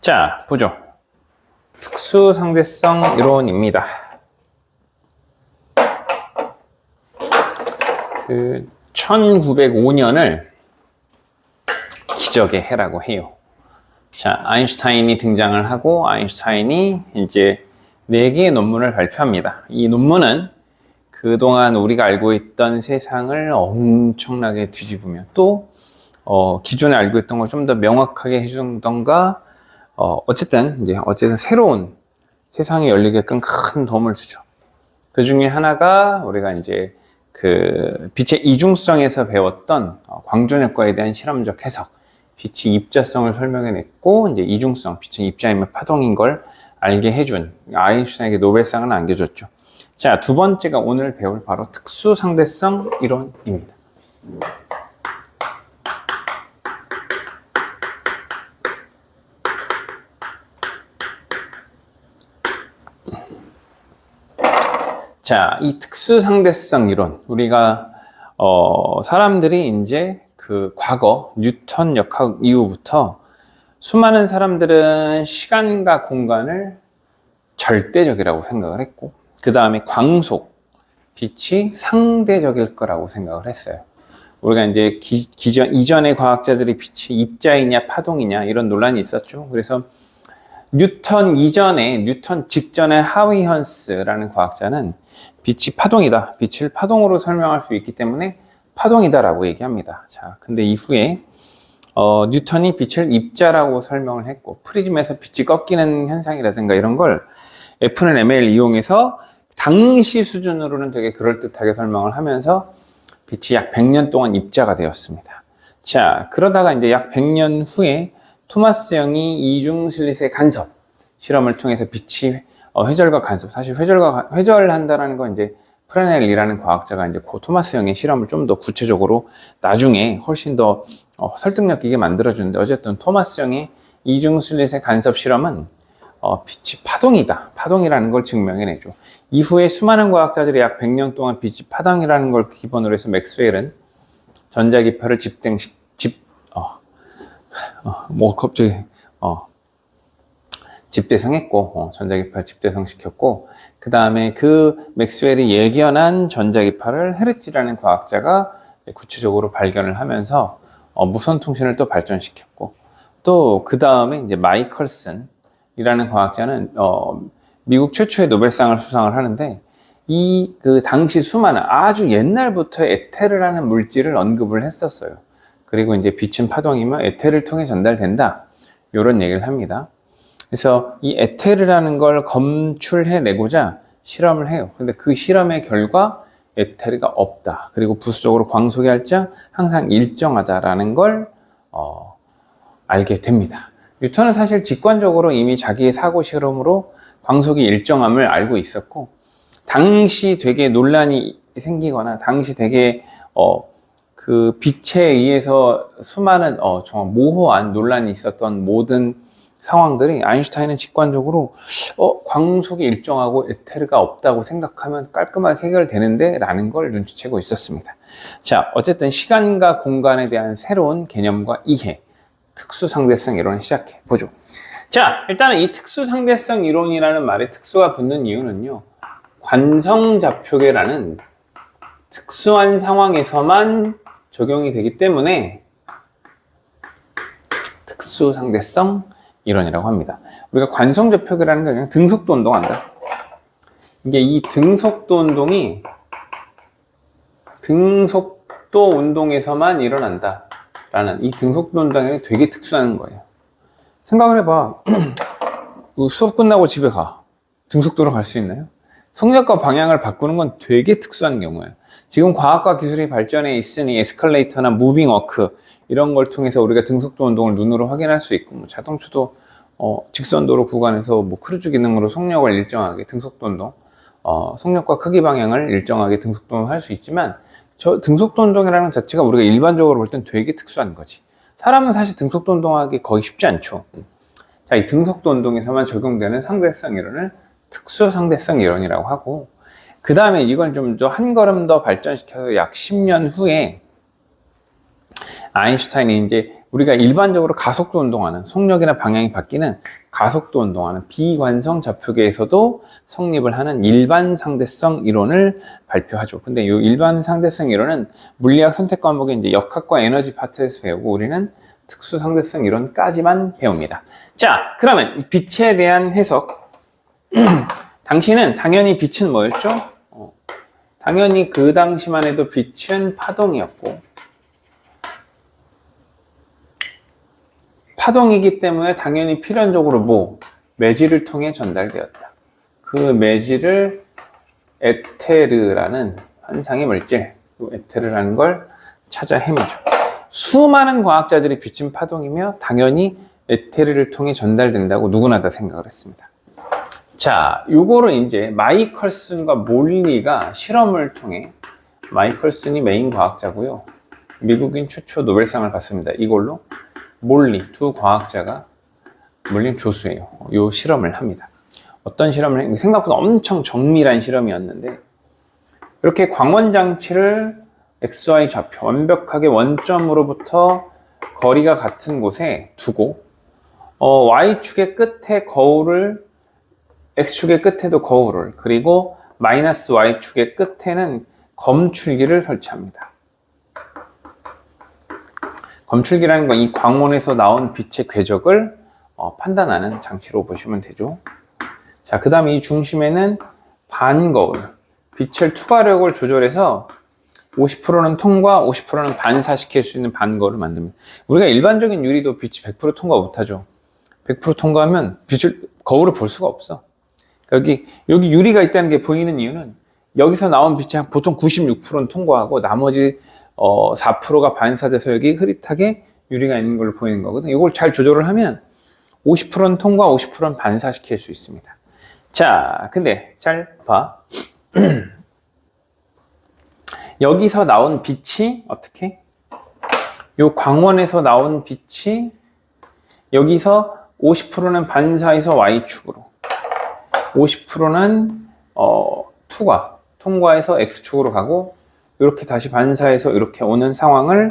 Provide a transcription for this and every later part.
자, 보죠. 특수상대성 이론입니다. 1905년을 기적의 해라고 해요. 자, 아인슈타인이 등장을 하고 아인슈타인이 이제 4개의 논문을 발표합니다. 이 논문은 그동안 우리가 알고 있던 세상을 엄청나게 뒤집으며 또 기존에 알고 있던 걸 좀 더 명확하게 해주던가 어쨌든 새로운 세상이 열리게끔 큰 도움을 주죠. 그 중에 하나가 우리가 이제 그 빛의 이중성에서 배웠던 광전효과에 대한 실험적 해석, 빛의 입자성을 설명해냈고 이제 이중성, 빛의 입자이면 파동인 걸 알게 해준 아인슈타인에게 노벨상을 안겨줬죠. 자, 두 번째가 오늘 배울 바로 특수상대성 이론입니다. 자, 이 특수상대성 이론, 우리가 사람들이 이제 그 과거 뉴턴 역학 이후부터 수많은 사람들은 시간과 공간을 절대적이라고 생각을 했고, 그 다음에 광속, 빛이 상대적일 거라고 생각을 했어요. 우리가 이제 이전의 과학자들이 빛이 입자이냐 파동이냐 이런 논란이 있었죠. 그래서 뉴턴 이전에, 뉴턴 직전에 하위 헌스라는 과학자는 빛이 파동이다. 빛을 파동으로 설명할 수 있기 때문에 파동이다라고 얘기합니다. 자, 근데 이후에 뉴턴이 빛을 입자라고 설명을 했고, 프리즘에서 빛이 꺾이는 현상이라든가 이런 걸 F는 m을 이용해서 당시 수준으로는 되게 그럴듯하게 설명을 하면서 빛이 약 100년 동안 입자가 되었습니다. 자, 그러다가 이제 약 100년 후에 토마스 영이 이중 실릿의 간섭 실험을 통해서 빛이 회절과 간섭, 사실 회절한다라는 건 이제 프레넬이라는 과학자가 이제 그 토마스 영의 실험을 좀 더 구체적으로 나중에 훨씬 더 설득력 있게 만들어주는데, 어쨌든 토마스 영의 이중 실릿의 간섭 실험은 빛이 파동이다, 파동이라는 걸 증명해내죠. 이후에 수많은 과학자들이 약 100년 동안 빛이 파동이라는 걸 기본으로 해서 맥스웰은 전자기파를 집대성했고, 전자기파를 집대성시켰고, 그 다음에 그 맥스웰이 예견한 전자기파를 헤르츠라는 과학자가 구체적으로 발견을 하면서 무선 통신을 또 발전시켰고, 또 그 다음에 이제 마이컬슨이라는 과학자는 미국 최초의 노벨상을 수상을 하는데, 그 당시 수많은 아주 옛날부터 에테르라는 물질을 언급을 했었어요. 그리고 이제 빛은 파동이면 에테르를 통해 전달된다, 이런 얘기를 합니다. 그래서 이 에테르라는 걸 검출해내고자 실험을 해요. 근데 그 실험의 결과 에테르가 없다, 그리고 부수적으로 광속의 할자 항상 일정하다라는 걸 알게 됩니다. 뉴턴은 사실 직관적으로 이미 자기의 사고 실험으로 광속의 일정함을 알고 있었고, 당시 되게 논란이 생기거나 당시 되게 그 빛에 의해서 수많은 정말 모호한 논란이 있었던 모든 상황들이 아인슈타인은 직관적으로 광속이 일정하고 에테르가 없다고 생각하면 깔끔하게 해결되는데 라는 걸 눈치채고 있었습니다. 자, 어쨌든 시간과 공간에 대한 새로운 개념과 이해, 특수상대성 이론을 시작해 보죠. 자, 일단은 이 특수상대성 이론이라는 말에 특수가 붙는 이유는요, 관성좌표계라는 특수한 상황에서만 적용이 되기 때문에 특수상대성 이론이라고 합니다. 우리가 관성좌표계라는 게 그냥 등속도 운동한다. 이게 이 등속도 운동이 등속도 운동에서만 일어난다 라는, 이 등속도 운동이 되게 특수한 거예요. 생각을 해봐. 수업 끝나고 집에 가. 등속도로 갈 수 있나요? 속력과 방향을 바꾸는 건 되게 특수한 경우예요. 지금 과학과 기술이 발전해 있으니 에스컬레이터나 무빙 워크 이런 걸 통해서 우리가 등속도 운동을 눈으로 확인할 수 있고, 뭐 자동차도 직선도로 구간에서 뭐 크루즈 기능으로 속력을 일정하게 등속도 운동, 속력과 크기 방향을 일정하게 등속도 할 수 있지만, 저 등속도 운동이라는 자체가 우리가 일반적으로 볼 땐 되게 특수한 거지. 사람은 사실 등속도 운동하기 거의 쉽지 않죠. 자, 이 등속도 운동에서만 적용되는 상대성 이론을 특수상대성 이론이라고 하고, 그 다음에 이걸 좀 한 걸음 더 발전시켜서 약 10년 후에 아인슈타인이 이제 우리가 일반적으로 가속도 운동하는, 속력이나 방향이 바뀌는 가속도 운동하는 비관성 좌표계에서도 성립을 하는 일반 상대성 이론을 발표하죠. 근데 이 일반 상대성 이론은 물리학 선택 과목의 이제 역학과 에너지 파트에서 배우고 우리는 특수 상대성 이론까지만 배웁니다. 자, 그러면 빛에 대한 해석. 당시는 당연히 빛은 뭐였죠? 당연히 그 당시만 해도 빛은 파동이었고, 파동이기 때문에 당연히 필연적으로 매질을 통해 전달되었다. 그 매질을 에테르라는 환상의 물질, 그 에테르라는 걸 찾아 헤매죠. 수많은 과학자들이 빛은 파동이며 당연히 에테르를 통해 전달된다고 누구나 다 생각을 했습니다. 자, 요거를 이제 마이컬슨과 몰리가 실험을 통해, 마이컬슨이 메인 과학자고요. 미국인 최초 노벨상을 받습니다. 이걸로 몰리 두 과학자가, 몰리는 교수예요. 요 실험을 합니다. 어떤 실험을 했는데 생각보다 엄청 정밀한 실험이었는데 이렇게 광원 장치를 XY 좌표 완벽하게 원점으로부터 거리가 같은 곳에 두고 Y축의 끝에 거울을, X축의 끝에도 거울을, 그리고 마이너스 Y축의 끝에는 검출기를 설치합니다. 검출기라는 건 이 광원에서 나온 빛의 궤적을 판단하는 장치로 보시면 되죠. 자, 그 다음에 이 중심에는 반거울, 빛을 투과력을 조절해서 50%는 통과, 50%는 반사시킬 수 있는 반거울을 만듭니다. 우리가 일반적인 유리도 빛이 100% 통과 못하죠. 100% 통과하면 거울을 볼 수가 없어. 여기 유리가 있다는 게 보이는 이유는 여기서 나온 빛이 보통 96%는 통과하고 나머지 4%가 반사돼서 여기 흐릿하게 유리가 있는 걸로 보이는 거거든. 이걸 잘 조절을 하면 50%는 통과, 50%는 반사시킬 수 있습니다. 자, 근데 잘 봐. 여기서 나온 빛이 어떻게? 요 광원에서 나온 빛이 여기서 50%는 반사해서 Y축으로, 50%는 통과해서 X축으로 가고, 이렇게 다시 반사해서 이렇게 오는 상황을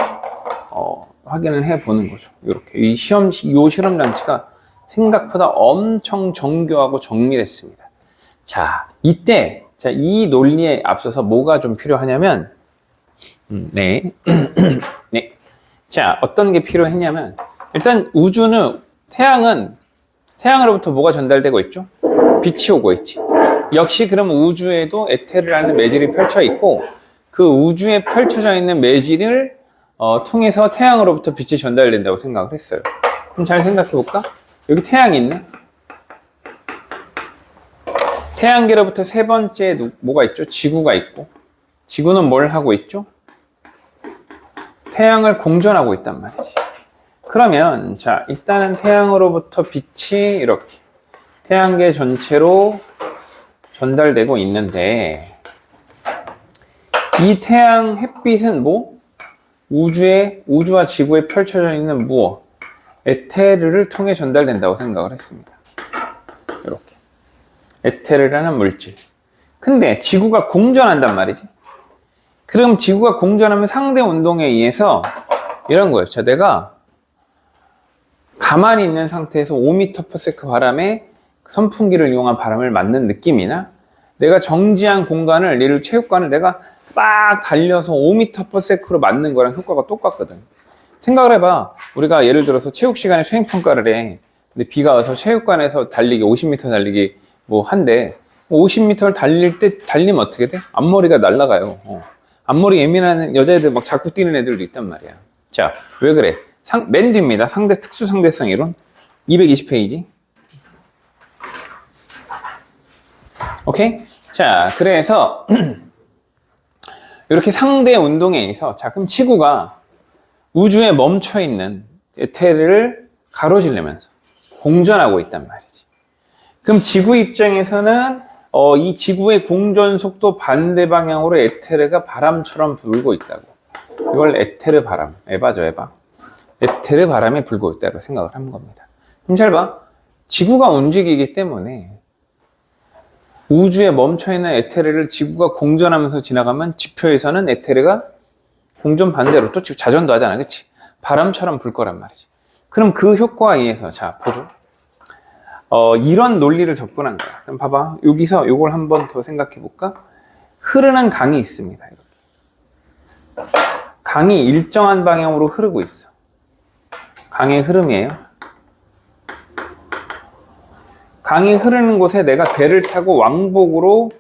확인을 해 보는 거죠. 이렇게 이 실험 장치가 생각보다 엄청 정교하고 정밀했습니다. 자, 이때 이 논리에 앞서서 뭐가 좀 필요하냐면, 네. 자, 어떤 게 필요했냐면, 일단 우주는, 태양으로부터 뭐가 전달되고 있죠? 빛이 오고 있지. 역시 그러면 우주에도 에테르라는 매질이 펼쳐 있고, 그 우주에 펼쳐져 있는 매질을 통해서 태양으로부터 빛이 전달된다고 생각을 했어요. 그럼 잘 생각해 볼까? 여기 태양이 있네. 태양계로부터 세 번째 뭐가 있죠? 지구가 있고, 지구는 뭘 하고 있죠? 태양을 공전하고 있단 말이지. 그러면 자, 일단은 태양으로부터 빛이 이렇게 태양계 전체로 전달되고 있는데, 이 태양 햇빛은 우주와 지구에 펼쳐져 있는 에테르를 통해 전달된다고 생각을 했습니다. 이렇게 에테르라는 물질. 근데 지구가 공전한단 말이지. 그럼 지구가 공전하면 상대 운동에 의해서 이런 거예요. 자, 내가 가만히 있는 상태에서 5m/s 바람에 선풍기를 이용한 바람을 맞는 느낌이나, 내가 정지한 공간을, 예를 체육관을 내가 빡 달려서 5m/s로 맞는 거랑 효과가 똑같거든. 생각을 해봐. 우리가 예를 들어서 체육 시간에 수행평가를 해. 근데 비가 와서 체육관에서 달리기, 50m 달리기 한데, 50m를 달리면 어떻게 돼? 앞머리가 날아가요. 앞머리 예민한 여자애들 막 자꾸 뛰는 애들도 있단 말이야. 자, 왜 그래? 맨 뒤입니다. 특수 상대성 이론. 220페이지. 오케이? 자, 그래서 이렇게 상대 운동에 의해서, 자, 그럼 지구가 우주에 멈춰 있는 에테르를 가로지르면서 공전하고 있단 말이지. 그럼 지구 입장에서는 이 지구의 공전 속도 반대 방향으로 에테르가 바람처럼 불고 있다고. 이걸 에테르 바람, 에바죠, 에바. 에테르 바람에 불고 있다고 생각을 하는 겁니다. 그럼 잘 봐. 지구가 움직이기 때문에 우주에 멈춰있는 에테르를 지구가 공전하면서 지나가면 지표에서는 에테르가 공전 반대로, 또 자전도 하잖아, 그치? 바람처럼 불 거란 말이지. 그럼 그 효과에 의해서, 자, 보죠. 이런 논리를 접근한 거야. 그럼 봐봐. 여기서 이걸 한번 더 생각해 볼까? 흐르는 강이 있습니다. 이렇게. 강이 일정한 방향으로 흐르고 있어. 강의 흐름이에요. 강이 흐르는 곳에 내가 배를 타고 왕복으로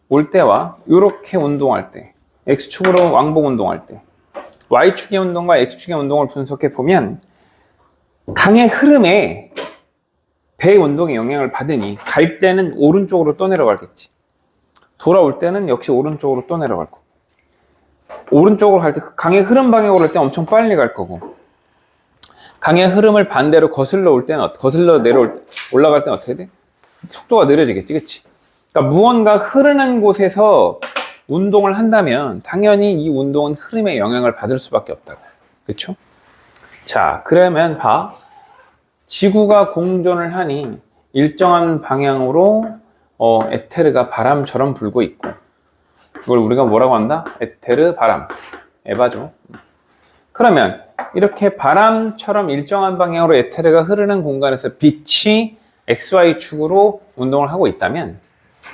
올 때와 이렇게 운동할 때, X축으로 왕복 운동할 때, Y축의 운동과 X축의 운동을 분석해 보면 강의 흐름에 배의 운동에 영향을 받으니 갈 때는 오른쪽으로 또 내려가겠지. 돌아올 때는 역시 오른쪽으로 또 내려갈 거고. 오른쪽으로 갈 때 강의 흐름 방향으로 갈 때 엄청 빨리 갈 거고. 강의 흐름을 반대로 거슬러 올 때는 거슬러 올라갈 때는 어떻게 돼? 속도가 느려지겠지, 그치? 그러니까 무언가 흐르는 곳에서 운동을 한다면 당연히 이 운동은 흐름에 영향을 받을 수밖에 없다고. 그쵸? 자, 그러면 봐. 지구가 공전을 하니 일정한 방향으로 에테르가 바람처럼 불고 있고, 그걸 우리가 뭐라고 한다? 에테르 바람. 에바죠. 그러면 이렇게 바람처럼 일정한 방향으로 에테르가 흐르는 공간에서 빛이 XY축으로 운동을 하고 있다면,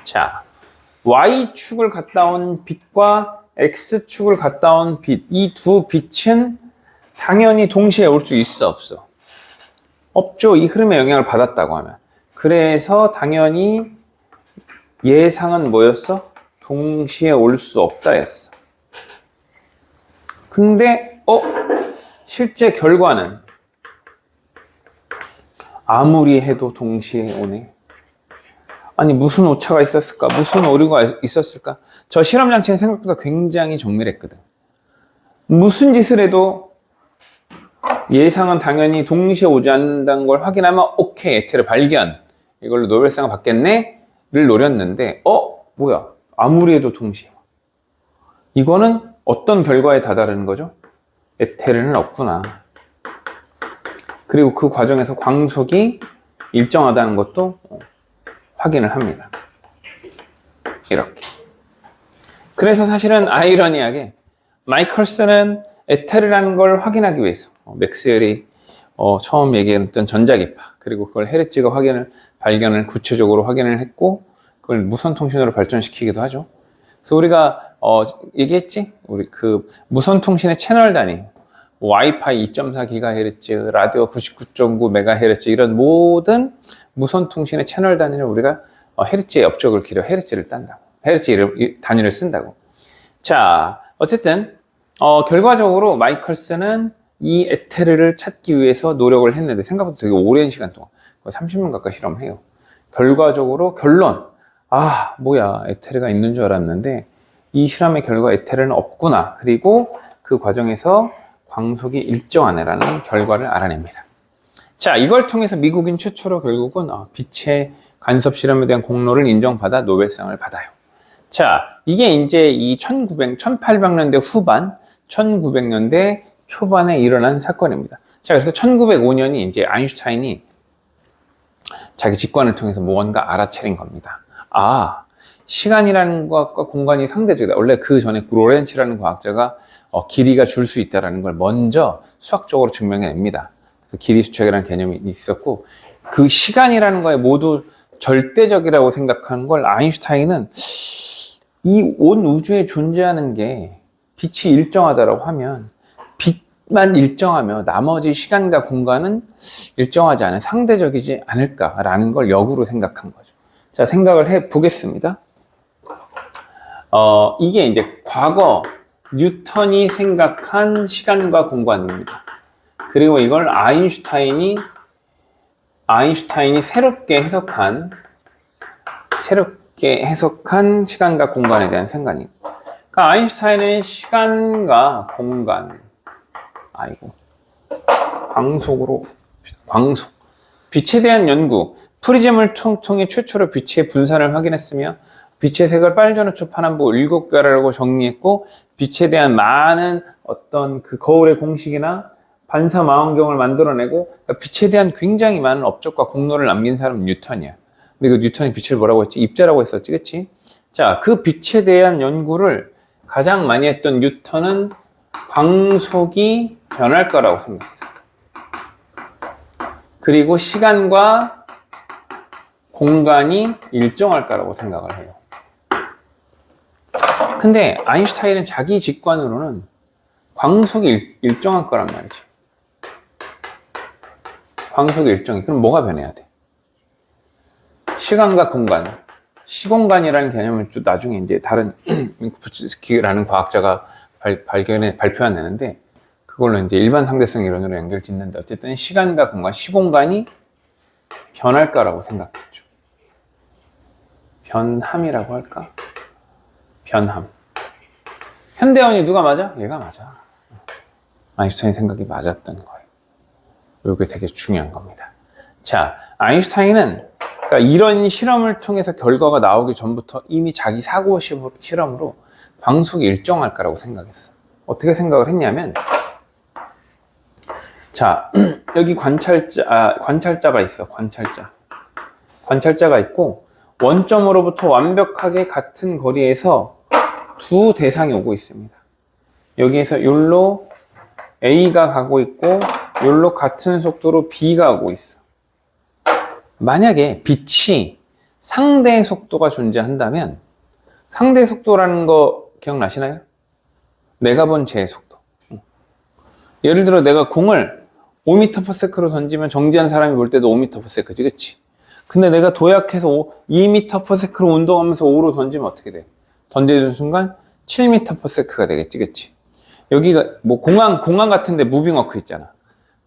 자, Y축을 갔다 온 빛과 X축을 갔다 온 빛, 이 두 빛은 당연히 동시에 올 수 있어, 없어? 없죠. 이 흐름에 영향을 받았다고 하면. 그래서 당연히 예상은 뭐였어? 동시에 올 수 없다 였어. 근데 실제 결과는 아무리 해도 동시에 오네. 아니, 무슨 오차가 있었을까? 무슨 오류가 있었을까? 저 실험장치는 생각보다 굉장히 정밀했거든. 무슨 짓을 해도 예상은 당연히 동시에 오지 않는다는 걸 확인하면 오케이, 에테르 발견. 이걸로 노벨상을 받겠네? 를 노렸는데 뭐야? 아무리 해도 동시에. 이거는 어떤 결과에 다다르는 거죠? 에테르는 없구나. 그리고 그 과정에서 광속이 일정하다는 것도 확인을 합니다. 이렇게. 그래서 사실은 아이러니하게 마이클슨은 에테르라는 걸 확인하기 위해서 맥스웰이 처음 얘기했던 전자기파, 그리고 그걸 헤르츠가 발견을 구체적으로 확인을 했고, 그걸 무선통신으로 발전시키기도 하죠. 그래서 우리가 얘기했지? 우리 그 무선통신의 채널 단위, 와이파이 2.4GHz, 라디오 99.9MHz 이런 모든 무선통신의 채널 단위를 우리가 헤르츠의 업적을 기려 헤르츠를 딴다고. 헤르츠 단위를 쓴다고. 자, 어쨌든 결과적으로 마이클슨은 이 에테르를 찾기 위해서 노력을 했는데 생각보다 되게 오랜 시간 동안 30년 가까이 실험을 해요. 결과적으로 결론, 뭐야, 에테르가 있는 줄 알았는데 이 실험의 결과 에테르는 없구나. 그리고 그 과정에서 광속이 일정하네라는 결과를 알아냅니다. 자, 이걸 통해서 미국인 최초로 결국은 빛의 간섭 실험에 대한 공로를 인정받아 노벨상을 받아요. 자, 이게 이제 이 1800년대 후반, 1900년대 초반에 일어난 사건입니다. 자, 그래서 1905년이 이제 아인슈타인이 자기 직관을 통해서 무언가 알아차린 겁니다. 시간이라는 것과 공간이 상대적이다. 원래 그 전에 로렌츠라는 과학자가 길이가 줄 수 있다는 걸 먼저 수학적으로 증명해냅니다. 길이 수축이라는 개념이 있었고, 그 시간이라는 거에 모두 절대적이라고 생각하는 걸 아인슈타인은 이 온 우주에 존재하는 게 빛이 일정하다고 하면 빛만 일정하며 나머지 시간과 공간은 일정하지 않은 상대적이지 않을까라는 걸 역으로 생각한 거죠. 자, 생각을 해 보겠습니다. 이게 이제 과거 뉴턴이 생각한 시간과 공간입니다. 그리고 이걸 아인슈타인이 새롭게 해석한 시간과 공간에 대한 생각입니다. 그러니까 아인슈타인은 시간과 공간, 광속, 빛에 대한 연구, 프리즘을 통해 최초로 빛의 분산을 확인했으며 빛의 색을 빨주노초 파남보 7개라고 정리했고, 빛에 대한 많은 어떤 그 거울의 공식이나 반사 망원경을 만들어내고, 그러니까 빛에 대한 굉장히 많은 업적과 공로를 남긴 사람은 뉴턴이야. 근데 그 뉴턴이 빛을 뭐라고 했지? 입자라고 했었지, 그치? 자, 그 빛에 대한 연구를 가장 많이 했던 뉴턴은 광속이 변할 거라고 생각했어요. 그리고 시간과 공간이 일정할 거라고 생각을 해요. 근데 아인슈타인은 자기 직관으로는 광속이 일정할 거란 말이지. 광속이 일정해. 그럼 뭐가 변해야 돼? 시간과 공간. 시공간이라는 개념을 좀 나중에 이제 다른 민쿠프스키라는 과학자가 발표해내는데, 그걸로 이제 일반 상대성 이론으로 연결 짓는데, 어쨌든 시간과 공간, 시공간이 변할까라고 생각했죠. 변함이라고 할까? 변함. 현대원이 누가 맞아? 얘가 맞아. 아인슈타인 생각이 맞았던 거예요. 이게 되게 중요한 겁니다. 자, 아인슈타인은 그러니까 이런 실험을 통해서 결과가 나오기 전부터 이미 자기 사고 실험으로 광속이 일정할까라고 생각했어. 어떻게 생각을 했냐면, 자, 여기 관찰자가 있어. 관찰자가 있고, 원점으로부터 완벽하게 같은 거리에서 두 대상이 오고 있습니다. 여기에서 요로 A가 가고 있고, 요로 같은 속도로 B가 오고 있어. 만약에 빛이 상대 속도가 존재한다면, 상대 속도라는 거 기억나시나요? 내가 본 제 속도. 예를 들어 내가 공을 5m/s로 던지면 정지한 사람이 볼 때도 5m/s지, 그치? 근데 내가 도약해서 2m/s로 운동하면서 5로 던지면 어떻게 돼? 던져준 순간 7m/s가 되겠지, 그치? 여기가 뭐 공항 같은데 무빙워크 있잖아.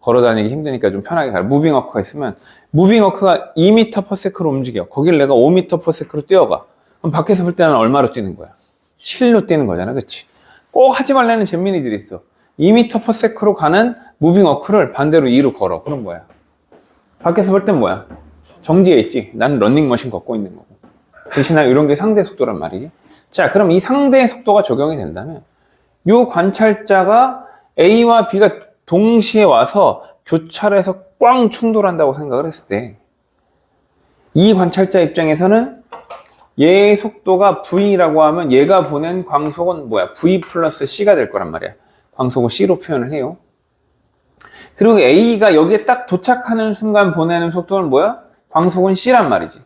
걸어 다니기 힘드니까 좀 편하게 가라. 무빙워크가 있으면 무빙워크가 2m/s로 움직여. 거길 내가 5m/s로 뛰어가. 그럼 밖에서 볼 때는 얼마로 뛰는 거야? 7로 뛰는 거잖아, 그치? 꼭 하지 말라는 잼민이들이 있어. 2m/s로 가는 무빙워크를 반대로 2로 걸어. 그럼 뭐야? 밖에서 볼 땐 뭐야? 정지해 있지. 나는 러닝머신 걷고 있는 거고. 대신에 이런 게 상대 속도란 말이지. 자, 그럼 이 상대 속도가 적용이 된다면 이 관찰자가 A와 B가 동시에 와서 교차를 해서 꽝 충돌한다고 생각을 했을 때, 이 관찰자 입장에서는 얘의 속도가 V라고 하면 얘가 보낸 광속은 뭐야? V 플러스 C가 될 거란 말이야. 광속은 C로 표현을 해요. 그리고 A가 여기에 딱 도착하는 순간 보내는 속도는 뭐야? 광속은 C란 말이지.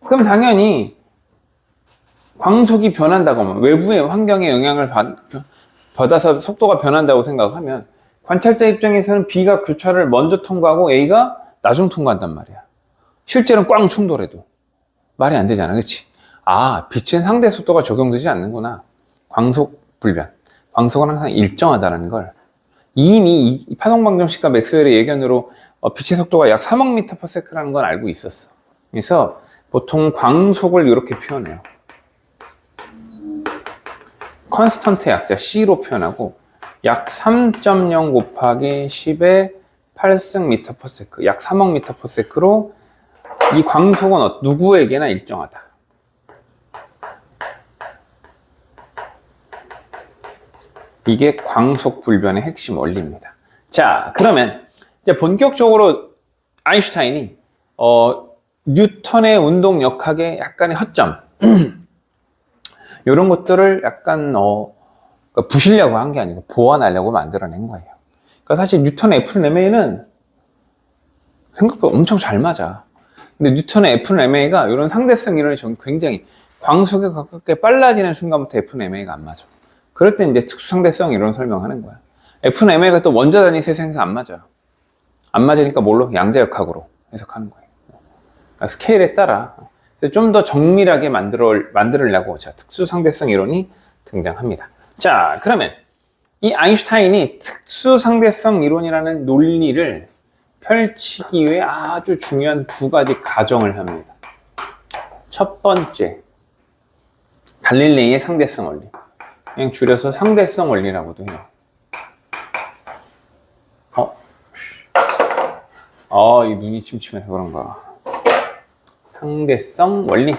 그럼 당연히 광속이 변한다고 하면, 외부의 환경의 영향을 받아서 속도가 변한다고 생각하면, 관찰자 입장에서는 B가 교차를 먼저 통과하고 A가 나중 통과한단 말이야. 실제로는 꽝 충돌해도 말이 안 되잖아, 그치? 아, 빛은 상대 속도가 적용되지 않는구나. 광속 불변. 광속은 항상 일정하다는 걸 이미 이 파동방정식과 맥스웰의 예견으로 빛의 속도가 약 3억 m/s라는 건 알고 있었어. 그래서 보통 광속을 이렇게 표현해요. 컨스턴트의 약자 C로 표현하고, 약 3.0 곱하기 10의 8승 m/s, 약 3억 m/s로 이 광속은 누구에게나 일정하다. 이게 광속 불변의 핵심 원리입니다. 자, 그러면 이제 본격적으로 아인슈타인이 뉴턴의 운동 역학의 약간의 허점 이런 것들을 약간 그러니까 부시려고 한 게 아니고 보완하려고 만들어낸 거예요. 그러니까 사실 뉴턴의 F&Ma는 생각보다 엄청 잘 맞아. 근데 뉴턴의 F&Ma가 이런 상대성 이론이 굉장히 광속에 가깝게 빨라지는 순간부터 F&Ma가 안 맞아. 그럴 때 이제 특수상대성 이론 설명하는 거야. F&Ma가 또 원자 단위 세상에서 안 맞아. 안 맞으니까 뭘로? 양자역학으로 해석하는 거예요. 그러니까 스케일에 따라 좀 더 정밀하게 만들려고 특수상대성 이론이 등장합니다. 자, 그러면 이 아인슈타인이 특수상대성 이론이라는 논리를 펼치기 위해 아주 중요한 두 가지 가정을 합니다. 첫 번째, 갈릴레이의 상대성 원리. 그냥 줄여서 상대성 원리라고도 해요. 이 눈이 침침해서 그런가. 상대성 원리.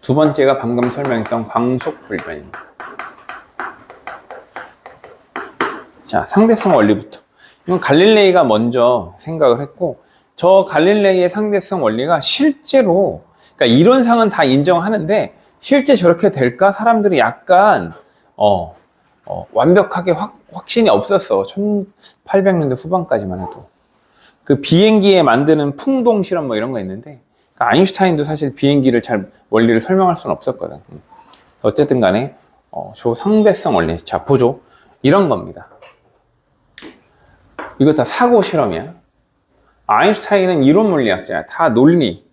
두 번째가 방금 설명했던 광속 불변입니다. 자, 상대성 원리부터. 이건 갈릴레이가 먼저 생각을 했고, 저 갈릴레이의 상대성 원리가 실제로, 그러니까 이론상은 다 인정하는데 실제 저렇게 될까? 사람들이 약간 완벽하게 확신이 없었어. 1800년대 후반까지만 해도. 그 비행기에 만드는 풍동 실험 뭐 이런 거 있는데, 그러니까 아인슈타인도 사실 비행기를 잘 원리를 설명할 수는 없었거든. 어쨌든 간에 저 상대성 원리, 자 보죠. 이런 겁니다. 이거 다 사고 실험이야. 아인슈타인은 이론 물리학자야. 다 논리,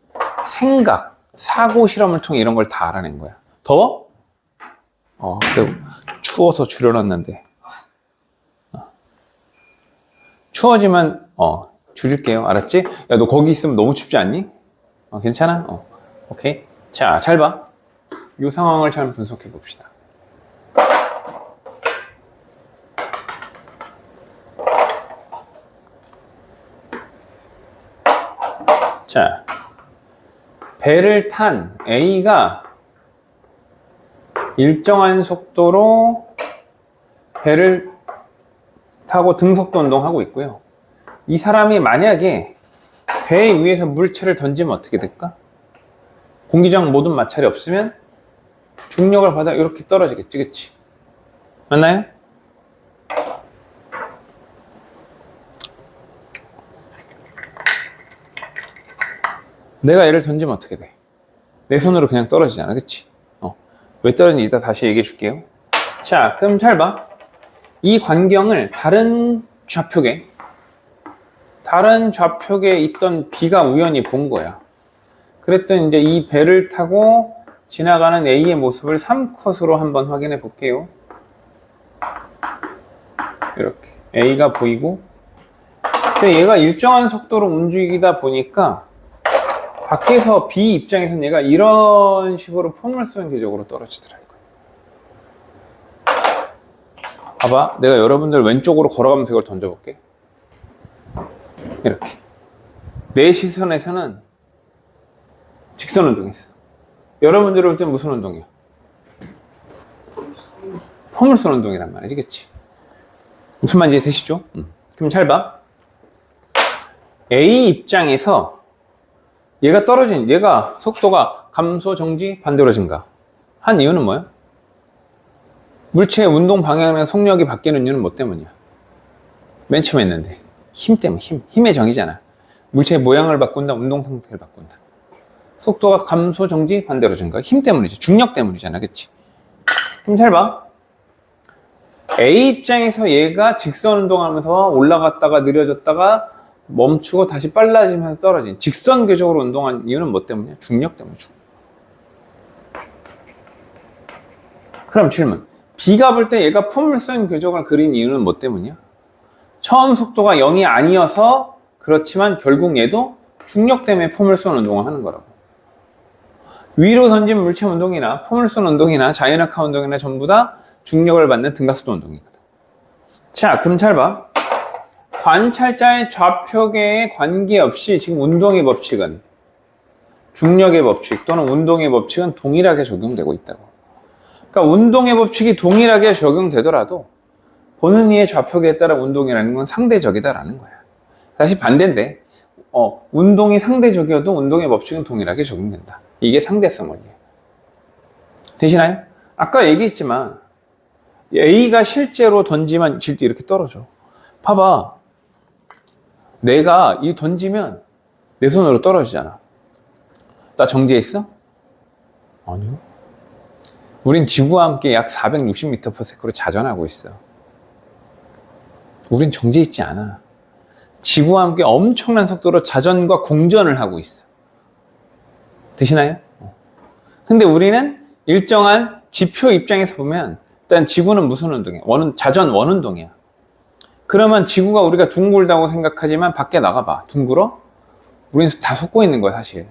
생각, 사고 실험을 통해 이런 걸 다 알아낸 거야. 더워? 그래 추워서 줄여놨는데. 추워지면 줄일게요. 알았지? 야, 너 거기 있으면 너무 춥지 않니? 괜찮아? 오케이. 자, 잘 봐. 이 상황을 잘 분석해 봅시다. 자, 배를 탄 A가 일정한 속도로 배를 타고 등속도 운동하고 있고요. 이 사람이 만약에 배 위에서 물체를 던지면 어떻게 될까? 공기저항 모든 마찰이 없으면 중력을 받아 이렇게 떨어지겠지, 그치? 맞나요? 내가 얘를 던지면 어떻게 돼? 내 손으로 그냥 떨어지잖아, 그치? 왜 떨어지는지 이따 다시 얘기해 줄게요. 자, 그럼 잘 봐. 이 광경을 다른 좌표계 있던 B가 우연히 본 거야. 그랬더니 이제 이 배를 타고 지나가는 A의 모습을 3컷으로 한번 확인해 볼게요. 이렇게 A가 보이고, 근데 얘가 일정한 속도로 움직이다 보니까 밖에서 B 입장에서는 얘가 이런 식으로 포물선 궤적으로 떨어지더라고요. 봐봐, 내가 여러분들 왼쪽으로 걸어가면서 이걸 던져볼게. 이렇게 내 시선에서는 직선 운동이 있어. 여러분들 볼 땐 무슨 운동이야? 포물선 운동이란 말이지, 그치? 무슨 말인지 되시죠? 그럼 잘 봐. A 입장에서 얘가 속도가 감소, 정지, 반대로 증가 한 이유는 뭐야? 물체의 운동 방향이나 속력이 바뀌는 이유는 뭐 때문이야? 맨 처음에 했는데 힘 때문에. 힘의 정의잖아. 물체의 모양을 바꾼다, 운동 상태를 바꾼다. 속도가 감소, 정지, 반대로 증가. 힘 때문이지. 중력 때문이잖아, 그치? 그럼 잘 봐. A 입장에서 얘가 직선 운동하면서 올라갔다가 느려졌다가 멈추고 다시 빨라지면서 떨어진 직선 궤적으로 운동한 이유는 뭐 때문이야? 중력 때문에. 그럼 질문. B가 볼 때 얘가 포물선 궤적을 그린 이유는 뭐 때문이야? 처음 속도가 0이 아니어서 그렇지만 결국 얘도 중력 때문에 포물선 운동을 하는 거라고. 위로 던진 물체 운동이나 포물선 운동이나 자연학화 운동이나 전부 다 중력을 받는 등가속도 운동이거든. 자, 그럼 잘 봐. 관찰자의 좌표계에 관계없이 지금 운동의 법칙은, 중력의 법칙 또는 운동의 법칙은 동일하게 적용되고 있다고. 그러니까 운동의 법칙이 동일하게 적용되더라도 보는 이의 좌표계에 따라 운동이라는 건 상대적이다라는 거야. 다시 반대인데, 운동이 상대적이어도 운동의 법칙은 동일하게 적용된다. 이게 상대성 원리예요. 되시나요? 아까 얘기했지만 A가 실제로 던지면 질 때 이렇게 떨어져. 봐봐. 내가 이 던지면 내 손으로 떨어지잖아. 나 정지했어? 아니요. 우린 지구와 함께 약 460m/s로 자전하고 있어. 우린 정지했지 않아. 지구와 함께 엄청난 속도로 자전과 공전을 하고 있어. 되시나요? 근데 우리는 일정한 지표 입장에서 보면 일단 지구는 무슨 운동이야? 자전 원운동이야. 그러면 지구가 우리가 둥글다고 생각하지만 밖에 나가봐. 둥글어? 우리는 다 속고 있는 거야, 사실.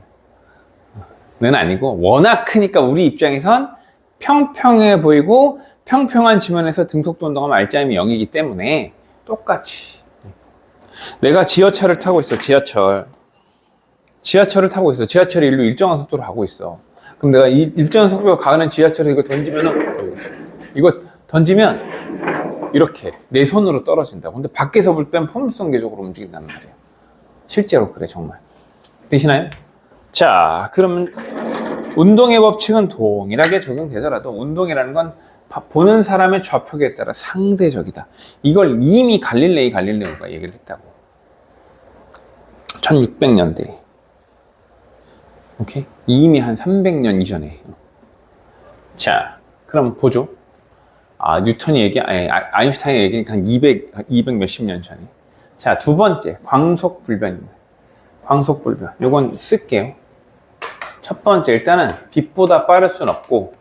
는 아니고 워낙 크니까 우리 입장에선 평평해 보이고 평평한 지면에서 등속도 운동하면 RGM이 0이기 때문에 똑같이. 내가 지하철을 타고 있어. 지하철을 타고 있어. 지하철이 일로 일정한 속도로 가고 있어. 그럼 내가 일정한 속도로 가는 지하철에 이거 던지면 이렇게 내 손으로 떨어진다고. 근데 밖에서 볼 땐 포물선 궤적으로 움직인단 말이에요. 실제로 그래, 정말. 되시나요? 자, 그러면 운동의 법칙은 동일하게 적용되더라도 운동이라는 건 보는 사람의 좌표에 따라 상대적이다. 이걸 이미 갈릴레오가 얘기를 했다고. 1600년대. 오케이? 이미 한 300년 이전에. 자, 그럼 보죠. 뉴턴이 아인슈타인이 얘기한 한 200 몇십 년 전에. 자, 두 번째, 광속불변입니다. 광속불변. 요건 쓸게요. 첫 번째, 일단은 빛보다 빠를 순 없고,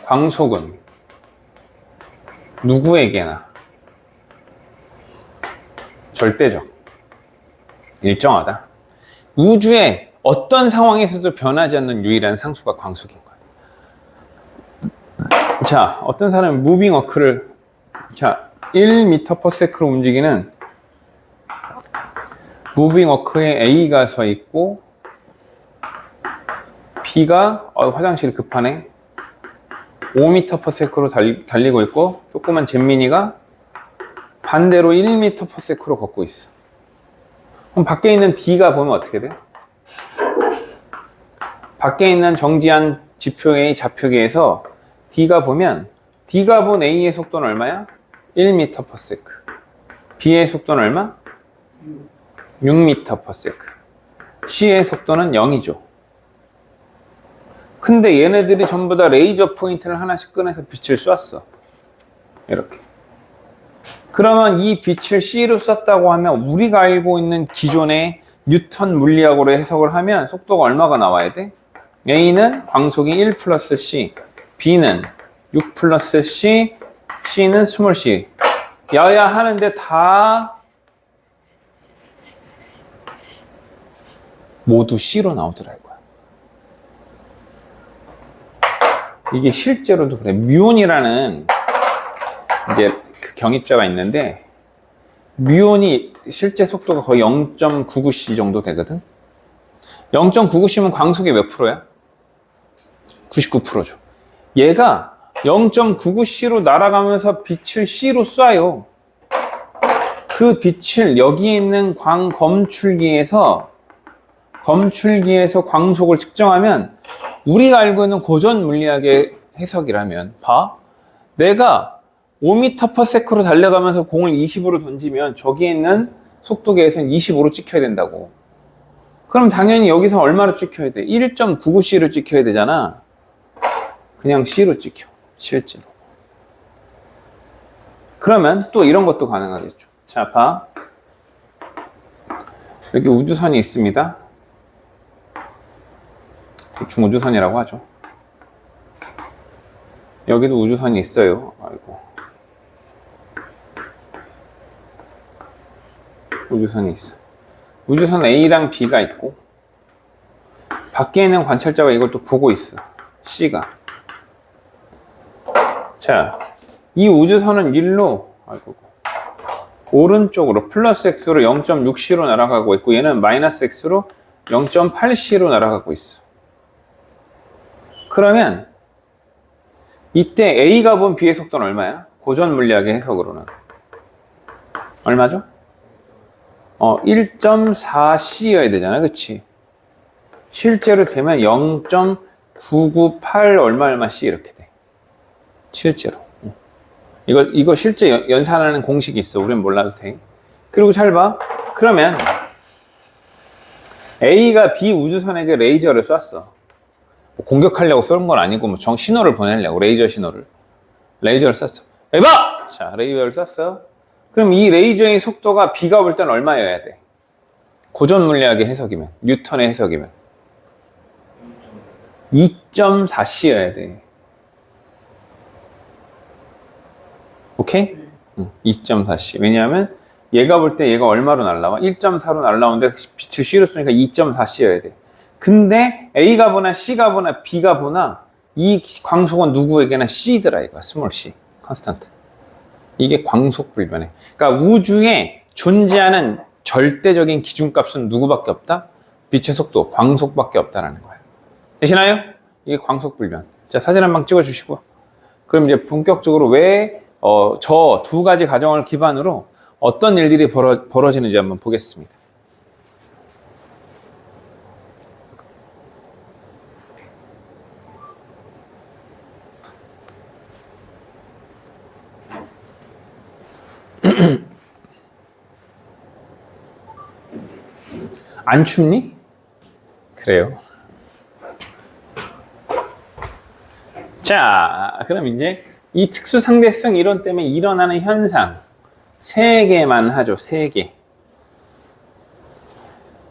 광속은 누구에게나 절대적, 일정하다. 우주의 어떤 상황에서도 변하지 않는 유일한 상수가 광속인 거예요. 자, 어떤 사람은 무빙 워크를 1m/s로 움직이는 무빙 워크에 A가 서 있고 B가 화장실 급하네 5m/s로 달리고 있고 조그만 잼민이가 반대로 1m/s로 걷고 있어. 그럼 밖에 있는 D가 보면 어떻게 돼? 밖에 있는 정지한 지표의 좌표계에서 D가 보면 D가 본 A의 속도는 얼마야? 1m/s. B의 속도는 얼마? 6m/s. C의 속도는 0이죠. 근데 얘네들이 전부 다 레이저 포인트를 하나씩 꺼내서 빛을 쐈어. 이렇게. 그러면 이 빛을 C로 쐈다고 하면 우리가 알고 있는 기존의 뉴턴 물리학으로 해석을 하면 속도가 얼마가 나와야 돼? A는 광속이 1 플러스 C, B는 6 플러스 C, C는 스몰 c. 여야 하는데 다 모두 C로 나오더라고요. 이게 실제로도 그래. 뮤온이라는 이제 그 경입자가 있는데 뮤온이 실제 속도가 거의 0.99c 정도 되거든. 0.99c면 광속이 몇 프로야? 99%죠. 얘가 0.99c로 날아가면서 빛을 C로 쏴요. 그 빛을 여기에 있는 검출기에서 광속을 측정하면 우리가 알고 있는 고전 물리학의 해석이라면 내가 5m/s로 달려가면서 공을 20으로 던지면 저기에 있는 속도계에서는 25로 찍혀야 된다고. 그럼 당연히 여기서 얼마로 찍혀야 돼? 1.99c로 찍혀야 되잖아. 그냥 C로 찍혀. 실제로. 그러면 또 이런 것도 가능하겠죠. 자, 봐. 여기 우주선이 있습니다. 대충 우주선이라고 하죠. 여기도 우주선이 있어요. 아이고. 우주선이 있어. 우주선 A랑 B가 있고 밖에 있는 관찰자가 이걸 또 보고 있어. C가. 자, 이 우주선은 일로 오른쪽으로 플러스 X로 0.6C로 날아가고 있고 얘는 마이너스 X로 0.8C로 날아가고 있어. 그러면 이때 A가 본 B의 속도는 얼마야? 고전 물리학의 해석으로는 얼마죠? 1.4C여야 되잖아, 그치? 실제로 되면 0.998 얼마 C 이렇게 돼. 실제로. 이거 실제 연산하는 공식이 있어. 우린 몰라도 돼. 그리고 잘 봐. 그러면 A가 B 우주선에게 레이저를 쐈어. 공격하려고 쏜 건 아니고 신호를 보내려고 레이저를 쐈어. 여기 봐! 자, 레이저를 쐈어. 그럼 이 레이저의 속도가 B가 볼 때는 얼마여야 돼? 고전 물리학의 해석이면, 뉴턴의 해석이면 2.4C여야 돼. 오케이? 2.4C. 왜냐하면 얘가 볼 때 얘가 얼마로 날라와? 1.4로 날라오는데 빛을 C로 쏘니까 2.4C여야 돼. 근데 A가 보나 C가 보나 B가 보나 이 광속은 누구에게나 C더라 이거. 스몰 C. 컨스턴트. 이게 광속 불변해. 그러니까 우주에 존재하는 절대적인 기준값은 누구밖에 없다? 빛의 속도, 광속밖에 없다라는 거예요. 되시나요? 이게 광속 불변. 자, 사진 한 방 찍어주시고. 그럼 이제 본격적으로 왜 저 두 가지 가정을 기반으로 어떤 일들이 벌어지는지 한번 보겠습니다. 안 춥니? 그래요. 자, 그럼 이제 이 특수상대성 이론 때문에 일어나는 현상 3개만 하죠. 3개.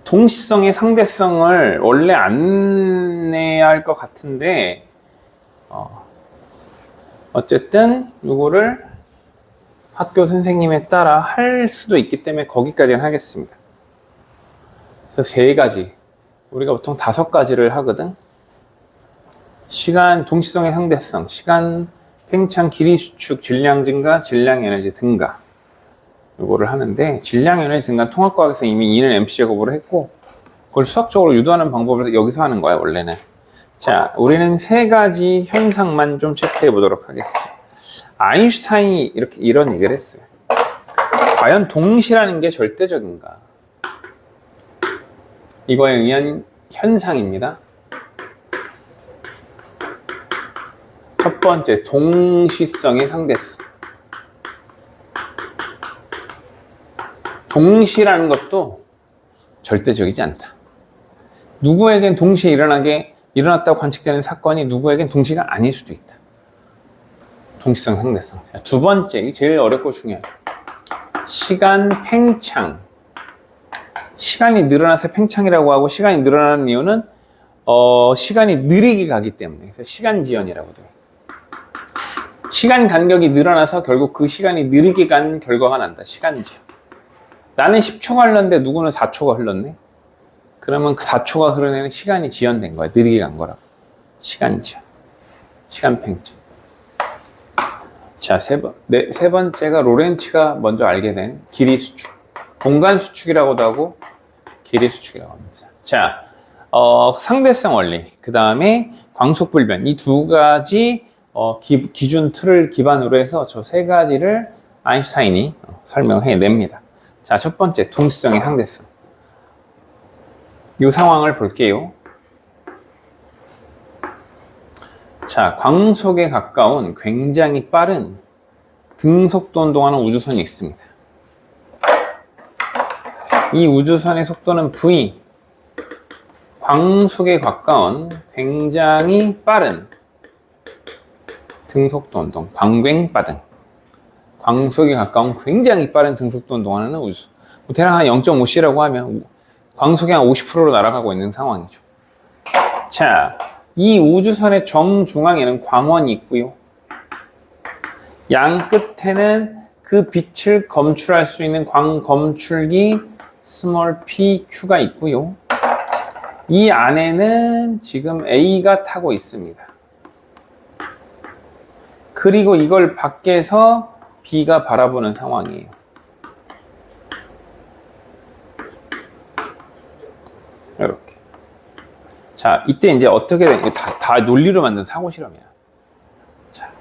동시성의 상대성을 원래 안 내야 할 것 같은데 어쨌든 이거를 학교 선생님에 따라 할 수도 있기 때문에 거기까지는 하겠습니다. 그래서 3가지. 우리가 보통 5가지를 하거든. 시간, 동시성의 상대성, 시간, 팽창, 길이 수축, 질량 증가, 질량 에너지 증가. 요거를 하는데, 질량 에너지 증가 통합과학에서 이미 E는 MC 제곱으로 했고, 그걸 수학적으로 유도하는 방법을 여기서 하는 거야, 원래는. 자, 우리는 3가지 현상만 좀 체크해 보도록 하겠습니다. 아인슈타인이 이런 얘기를 했어요. 과연 동시라는 게 절대적인가? 이거에 의한 현상입니다. 첫 번째, 동시성의 상대성. 동시라는 것도 절대적이지 않다. 누구에겐 동시에 일어났다고 관측되는 사건이 누구에겐 동시가 아닐 수도 있다. 동시성 상대성. 두 번째, 이게 제일 어렵고 중요하죠. 시간 팽창. 시간이 늘어나서 팽창이라고 하고, 시간이 늘어나는 이유는 시간이 느리게 가기 때문에. 그래서 시간지연이라고도 해요. 시간 간격이 늘어나서 결국 그 시간이 느리게 간 결과가 난다. 시간지연. 나는 10초가 흘렀는데 누구는 4초가 흘렀네. 그러면 그 4초가 흐른 애는 시간이 지연된 거야. 느리게 간 거라고. 시간지연. 시간 팽창. 자, 세 번째가 로렌츠가 먼저 알게 된 길이 수축. 공간 수축이라고도 하고 길이 수축이라고 합니다. 자, 상대성 원리, 그 다음에 광속불변, 이 2가지 기준 틀을 기반으로 해서 저 3가지를 아인슈타인이 설명해냅니다. 자, 첫 번째, 동시성의 상대성. 이 상황을 볼게요. 자, 광속에 가까운 굉장히 빠른 등속도 운동하는 우주선이 있습니다. 이 우주선의 속도는 V, 광속에 가까운 굉장히 빠른 등속도 운동, 광괭빠등. 광속에 가까운 굉장히 빠른 등속도 운동하는 우주선. 대략 한 0.5c라고 하면 광속이 한 50%로 날아가고 있는 상황이죠. 자, 이 우주선의 정중앙에는 광원이 있고요. 양 끝에는 그 빛을 검출할 수 있는 광검출기 스몰 pq가 있고요. 이 안에는 지금 A가 타고 있습니다. 그리고 이걸 밖에서 B가 바라보는 상황이에요. 이렇게. 자, 이때 이제 어떻게 돼? 다 논리로 만든 사고 실험이야. 자,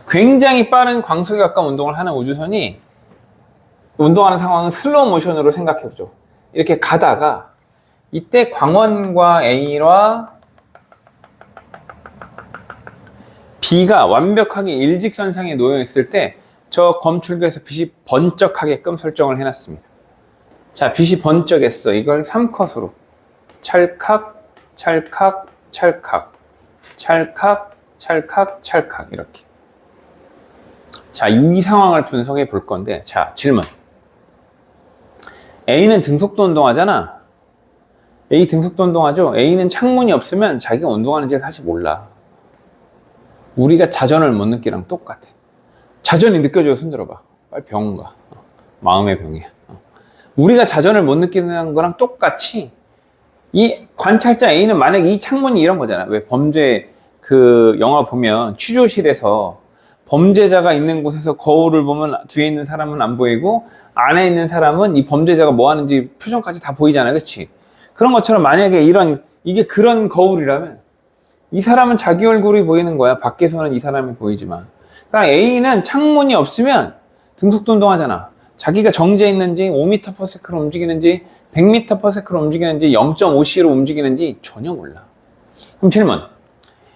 굉장히 빠른 광속에 가까운 운동을 하는 우주선이 운동하는 상황은 슬로우 모션으로 생각해보죠. 이렇게 가다가 이때 광원과 A와 B가 완벽하게 일직선상에 놓여 있을 때 저 검출구에서 빛이 번쩍하게끔 설정을 해놨습니다. 자, 빛이 번쩍했어. 이걸 3컷으로 찰칵, 찰칵, 찰칵, 찰칵, 찰칵, 찰칵 이렇게. 자, 이 상황을 분석해 볼 건데, 자, 질문. A는 등속도 운동하잖아. A 등속도 운동하죠. A는 창문이 없으면 자기가 운동하는지 사실 몰라. 우리가 자전을 못 느끼랑 똑같아. 자전이 느껴져요. 손 들어봐. 빨리 병원 가. 마음의 병이야. 우리가 자전을 못 느끼는 거랑 똑같이 이 관찰자 A는 만약에 이 창문이 이런 거잖아. 왜 범죄 그 영화 보면 취조실에서 범죄자가 있는 곳에서 거울을 보면 뒤에 있는 사람은 안 보이고 안에 있는 사람은 이 범죄자가 뭐 하는지 표정까지 다 보이잖아. 그치? 그런 것처럼 만약에 이게 그런 거울이라면 이 사람은 자기 얼굴이 보이는 거야. 밖에서는 이 사람이 보이지만. 그러니까 A는 창문이 없으면 등속도 운동하잖아. 자기가 정지해 있는지 5m/s로 움직이는지 100m/s로 움직이는지 0.5c로 움직이는지 전혀 몰라. 그럼 질문.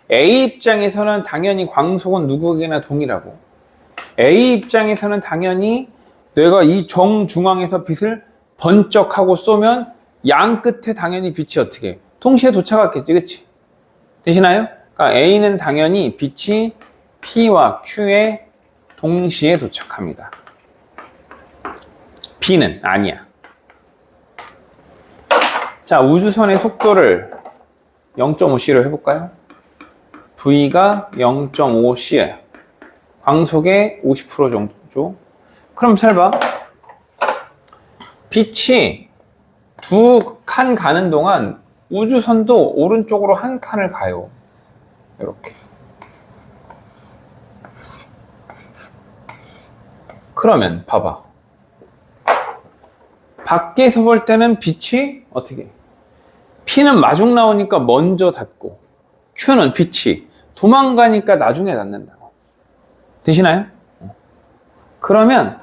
A 입장에서는 당연히 광속은 누구에게나 동일하고 A 입장에서는 당연히 내가 이 정중앙에서 빛을 번쩍하고 쏘면 양 끝에 당연히 빛이 어떻게 해? 동시에 도착했겠지, 그치? 되시나요? 그러니까 A는 당연히 빛이 P와 Q에 동시에 도착합니다. B는 아니야. 자, 우주선의 속도를 0.5c로 해볼까요? V가 0.5c예요. 광속의 50% 정도죠. 그럼 잘 봐. 빛이 두 칸 가는 동안 우주선도 오른쪽으로 한 칸을 가요. 이렇게. 그러면 봐봐. 밖에서 볼 때는 빛이 어떻게? P는 마중 나오니까 먼저 닿고 Q는 빛이 도망가니까 나중에 닿는다고. 되시나요? 그러면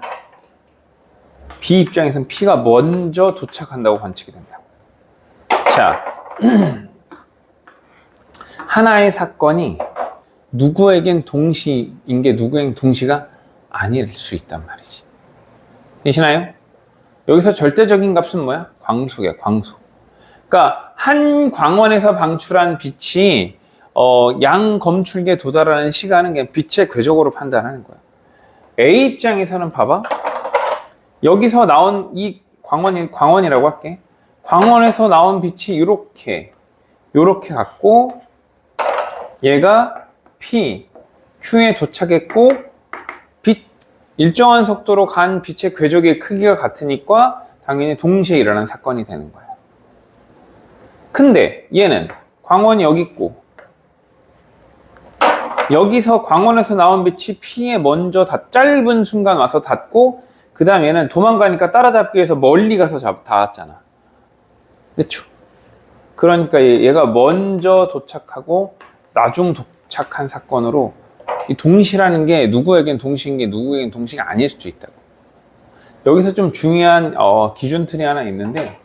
B 입장에서는 P가 먼저 도착한다고 관측이 된다고. 자, 하나의 사건이 누구에겐 동시인 게 누구에겐 동시가 아닐 수 있단 말이지. 되시나요? 여기서 절대적인 값은 뭐야? 광속이야, 광속. 그러니까 한 광원에서 방출한 빛이 양 검출기에 도달하는 시간은 그냥 빛의 궤적으로 판단하는 거야. A 입장에서는 봐봐. 여기서 나온 이 광원이라고 할게. 광원에서 나온 빛이 이렇게 갔고 얘가 P, Q에 도착했고 일정한 속도로 간 빛의 궤적의 크기가 같으니까 당연히 동시에 일어난 사건이 되는 거예요. 근데 얘는 광원이 여기 있고 여기서 광원에서 나온 빛이 P에 먼저 짧은 순간 와서 닿고 그 다음 얘는 도망가니까 따라잡기 위해서 멀리 가서 닿았잖아. 그렇죠? 그러니까 얘가 먼저 도착하고 나중 도착한 사건으로 이 동시라는 게 누구에겐 동시인 게 누구에겐 동시가 아닐 수도 있다고. 여기서 좀 중요한 기준 틀이 하나 있는데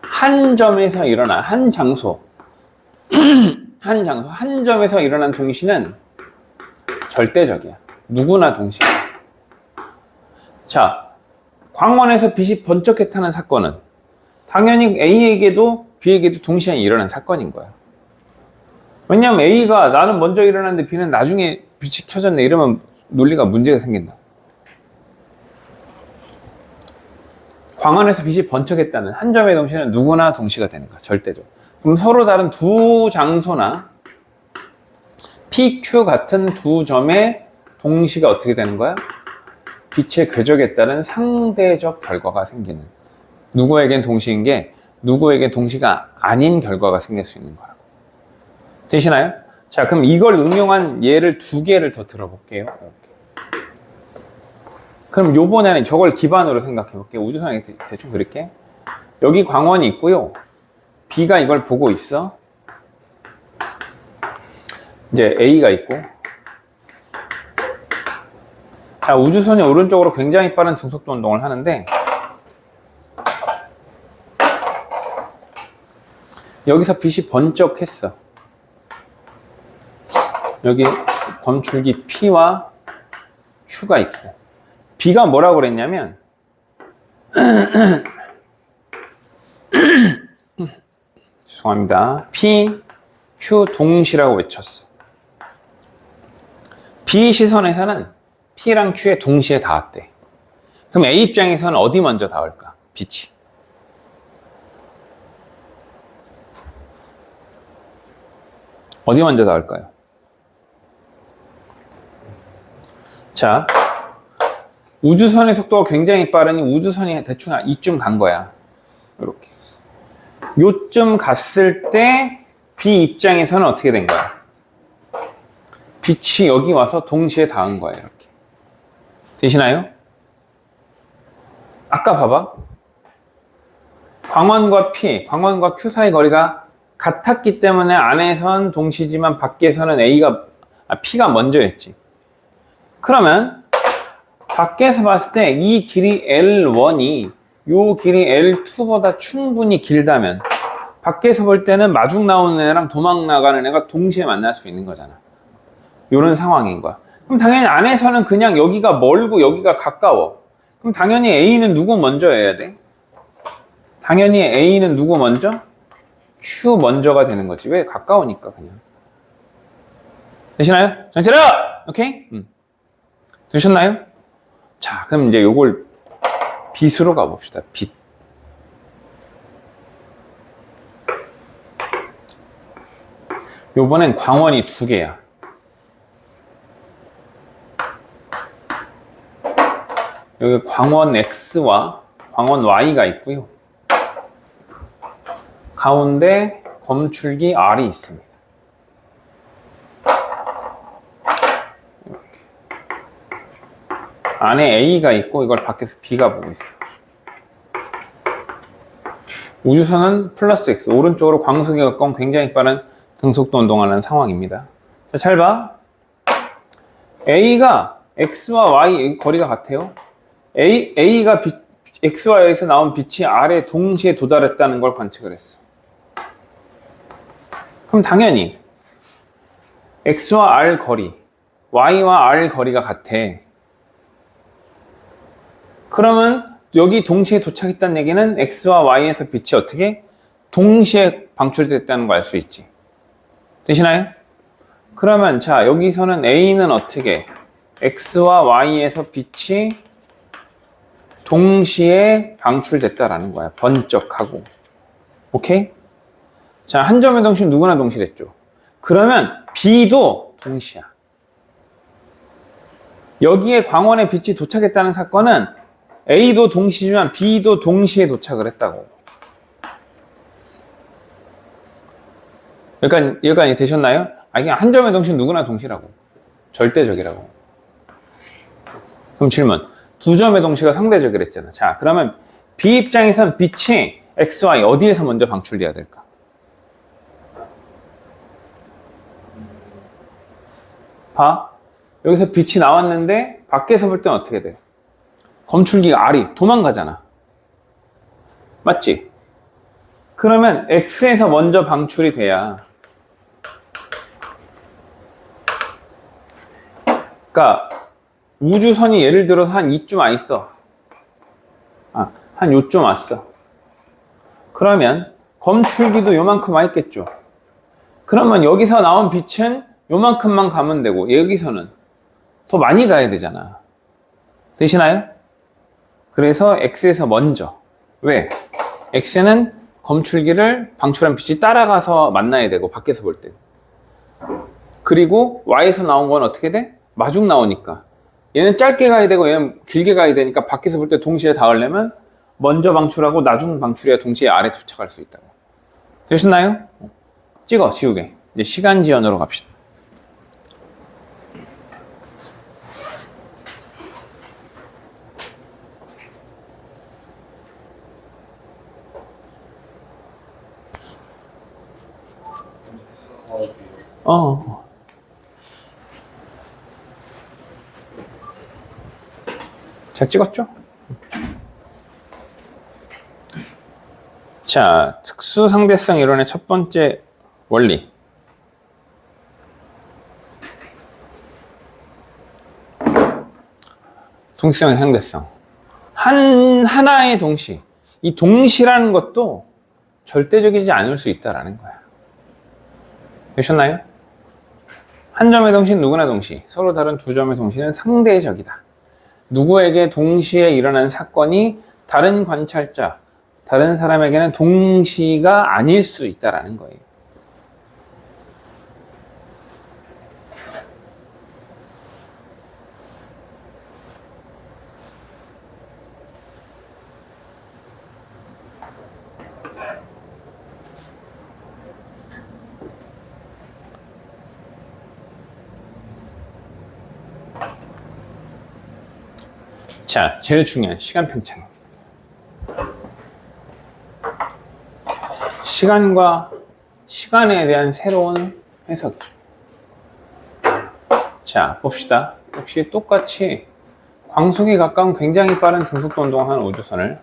한 점에서 일어난 한 장소 한 점에서 일어난 동시는 절대적이야. 누구나 동시야. 자, 광원에서 빛이 번쩍해 타는 사건은 당연히 A에게도 B에게도 동시에 일어난 사건인 거야. 왜냐하면 A가 나는 먼저 일어났는데 B는 나중에 빛이 켜졌네 이러면 논리가 문제가 생긴다. 광원에서 빛이 번쩍했다는 한 점의 동시는 누구나 동시가 되는 거야. 절대적. 그럼 서로 다른 두 장소나 P, Q 같은 두 점의 동시가 어떻게 되는 거야? 빛의 궤적에 따른 상대적 결과가 생기는. 누구에겐 동시인 게 누구에겐 동시가 아닌 결과가 생길 수 있는 거라고. 되시나요? 자, 그럼 이걸 응용한 예를 두 개를 더 들어볼게요. 이렇게. 그럼 요번에는 저걸 기반으로 생각해 볼게요. 우주선에 대충 그릴게. 여기 광원이 있고요. B가 이걸 보고 있어. 이제 A가 있고. 자, 우주선이 오른쪽으로 굉장히 빠른 등속도 운동을 하는데 여기서 빛이 번쩍했어. 여기 검출기 P와 Q가 있고 B가 뭐라고 그랬냐면 죄송합니다. P, Q 동시라고 외쳤어. B 시선에서는 P랑 Q에 동시에 닿았대. 그럼 A 입장에서는 어디 먼저 닿을까? 빛이. 어디 먼저 닿을까요? 자, 우주선의 속도가 굉장히 빠르니 우주선이 대충 이쯤 간 거야. 이렇게. 요쯤 갔을 때 B 입장에서는 어떻게 된 거야? 빛이 여기 와서 동시에 닿은 거야. 이렇게. 되시나요? 아까 봐봐. 광원과 P, 광원과 Q 사이 거리가 같았기 때문에 안에선 동시지만 밖에서는 P가 먼저였지. 그러면 밖에서 봤을 때 이 길이 L1이 요 길이 L2보다 충분히 길다면 밖에서 볼 때는 마중 나오는 애랑 도망 나가는 애가 동시에 만날 수 있는 거잖아. 요런 상황인 거야. 그럼 당연히 안에서는 그냥 여기가 멀고 여기가 가까워. 그럼 당연히 A는 누구 먼저 해야 돼? 당연히 A는 누구 먼저? Q 먼저가 되는 거지. 왜? 가까우니까 그냥. 되시나요? 전체로! 오케이? 되셨나요? 자, 그럼 이제 요걸 빛으로 가봅시다. 빛. 요번엔 광원이 2개야. 여기 광원 X와 광원 Y가 있고요. 가운데 검출기 R이 있습니다. 이렇게. 안에 A가 있고 이걸 밖에서 B가 보고 있어. 우주선은 플러스 X, 오른쪽으로 광속에 가까운 굉장히 빠른 등속도 운동하는 상황입니다. 자, 잘 봐. A가 X와 Y 거리가 같아요. A가 X와 Y에서 나온 빛이 R에 동시에 도달했다는 걸 관측을 했어. 그럼 당연히 X와 R 거리, Y와 R 거리가 같아. 그러면 여기 동시에 도착했다는 얘기는 X와 Y에서 빛이 어떻게 동시에 방출됐다는 걸 알 수 있지. 되시나요? 그러면 자, 여기서는 A는 어떻게 X와 Y에서 빛이 동시에 방출됐다라는 거야. 번쩍하고. 오케이? 자, 한 점의 동시는 누구나 동시랬죠. 그러면 B도 동시야. 여기에 광원의 빛이 도착했다는 사건은 A도 동시지만 B도 동시에 도착을 했다고. 여기까지 되셨나요? 그냥 한 점의 동시는 누구나 동시라고. 절대적이라고. 그럼 질문. 2점의 동시가 상대적이랬잖아. 자, 그러면 B 입장에선 빛이 X, Y 어디에서 먼저 방출돼야 될까? 봐. 여기서 빛이 나왔는데 밖에서 볼 때는 어떻게 돼? 검출기가 R이 도망가잖아. 맞지? 그러면 X에서 먼저 방출이 돼야, 그러니까 우주선이 예를 들어서 한 이쯤 와 있어. 한 요쯤 왔어. 그러면 검출기도 요만큼 와 있겠죠. 그러면 여기서 나온 빛은 요만큼만 가면 되고 여기서는 더 많이 가야 되잖아. 되시나요? 그래서 X에서 먼저. 왜? X는 검출기를 방출한 빛이 따라가서 만나야 되고 밖에서 볼 때. 그리고 Y에서 나온 건 어떻게 돼? 마중 나오니까. 얘는 짧게 가야 되고 얘는 길게 가야 되니까 밖에서 볼 때 동시에 닿으려면 먼저 방출하고 나중 방출해야 동시에 아래 도착할 수 있다고. 되셨나요? 찍어, 지우개. 이제 시간 지연으로 갑시다. 잘 찍었죠? 자, 특수상대성 이론의 첫 번째 원리. 동시성 상대성. 하나의 동시. 이 동시라는 것도 절대적이지 않을 수 있다라는 거야. 되셨나요? 한 점의 동시는 누구나 동시. 서로 다른 2점의 동시는 상대적이다. 누구에게 동시에 일어난 사건이 다른 관찰자, 다른 사람에게는 동시가 아닐 수 있다라는 거예요. 자, 제일 중요한 시간 팽창. 시간과 시간에 대한 새로운 해석이죠. 자, 봅시다. 역시 똑같이 광속에 가까운 굉장히 빠른 등속도 운동을 하는 우주선을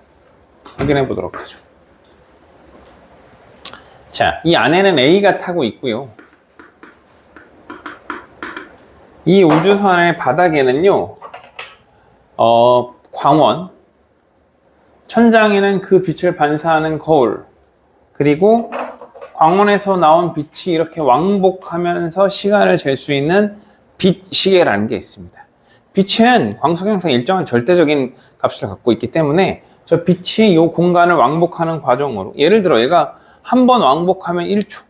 확인해 보도록 하죠. 자, 이 안에는 A가 타고 있고요. 이 우주선의 바닥에는요, 광원, 천장에는 그 빛을 반사하는 거울, 그리고 광원에서 나온 빛이 이렇게 왕복하면서 시간을 잴 수 있는 빛 시계라는 게 있습니다. 빛은 광속이 항상 일정한 절대적인 값을 갖고 있기 때문에 저 빛이 이 공간을 왕복하는 과정으로, 예를 들어 얘가 한 번 왕복하면 1초,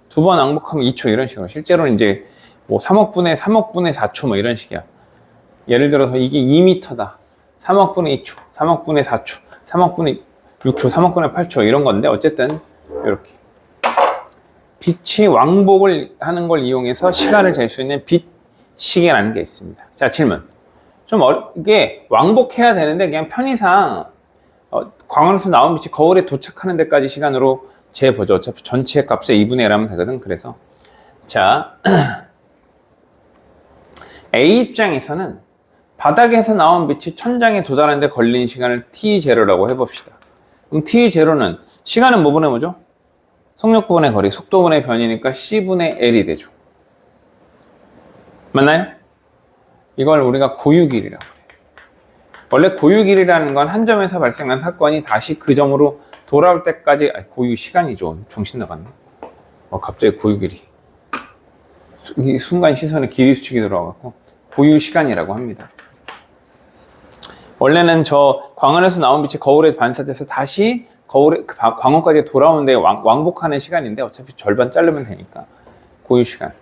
두 번 왕복하면 2초, 이런 식으로. 실제로는 이제 뭐 3억 분의 4초 뭐 이런 식이야. 예를 들어서 이게 2m다. 3억 분의 2초, 3억 분의 4초, 3억 분의 6초, 3억 분의 8초 이런 건데, 어쨌든 이렇게 빛이 왕복을 하는 걸 이용해서 시간을 잴 수 있는 빛 시계라는 게 있습니다. 자, 질문. 이게 왕복해야 되는데 그냥 편의상 광원에서 나온 빛이 거울에 도착하는 데까지 시간으로 재보죠. 어차피 전체 값의 2분의 1 하면 되거든. 그래서 자, A 입장에서는 바닥에서 나온 빛이 천장에 도달하는 데 걸린 시간을 t0라고 해봅시다. 그럼 t0는 시간은 뭐분의 뭐죠? 속력분의 거리, 속도분의 변이니까 c분의 l이 되죠. 맞나요? 이걸 우리가 고유길이라고 해요. 원래 고유길이라는 건 한 점에서 발생한 사건이 다시 그 점으로 돌아올 때까지, 고유 시간이죠. 정신 나갔네. 갑자기 고유길이. 이 순간 시선에 길이 수축이 들어와갖고 고유 시간이라고 합니다. 원래는 저 광원에서 나온 빛이 거울에 반사돼서 다시 광원까지 돌아오는데 왕복하는 시간인데 어차피 절반 자르면 되니까 고유 시간.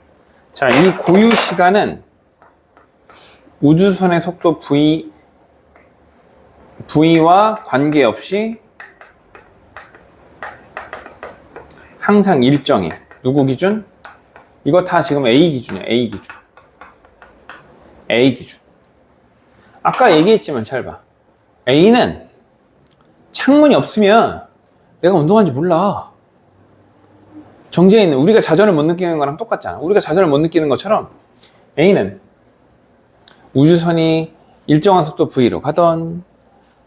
자, 이 고유 시간은 우주선의 속도 V와 관계없이 항상 일정해. 누구 기준? 이거 다 지금 A 기준이야. A 기준. A 기준. 아까 얘기했지만 잘 봐. A는 창문이 없으면 내가 운동하는지 몰라. 정지해 있는, 우리가 자전을 못 느끼는 거랑 똑같잖아. 우리가 자전을 못 느끼는 것처럼 A는 우주선이 일정한 속도 V로 가던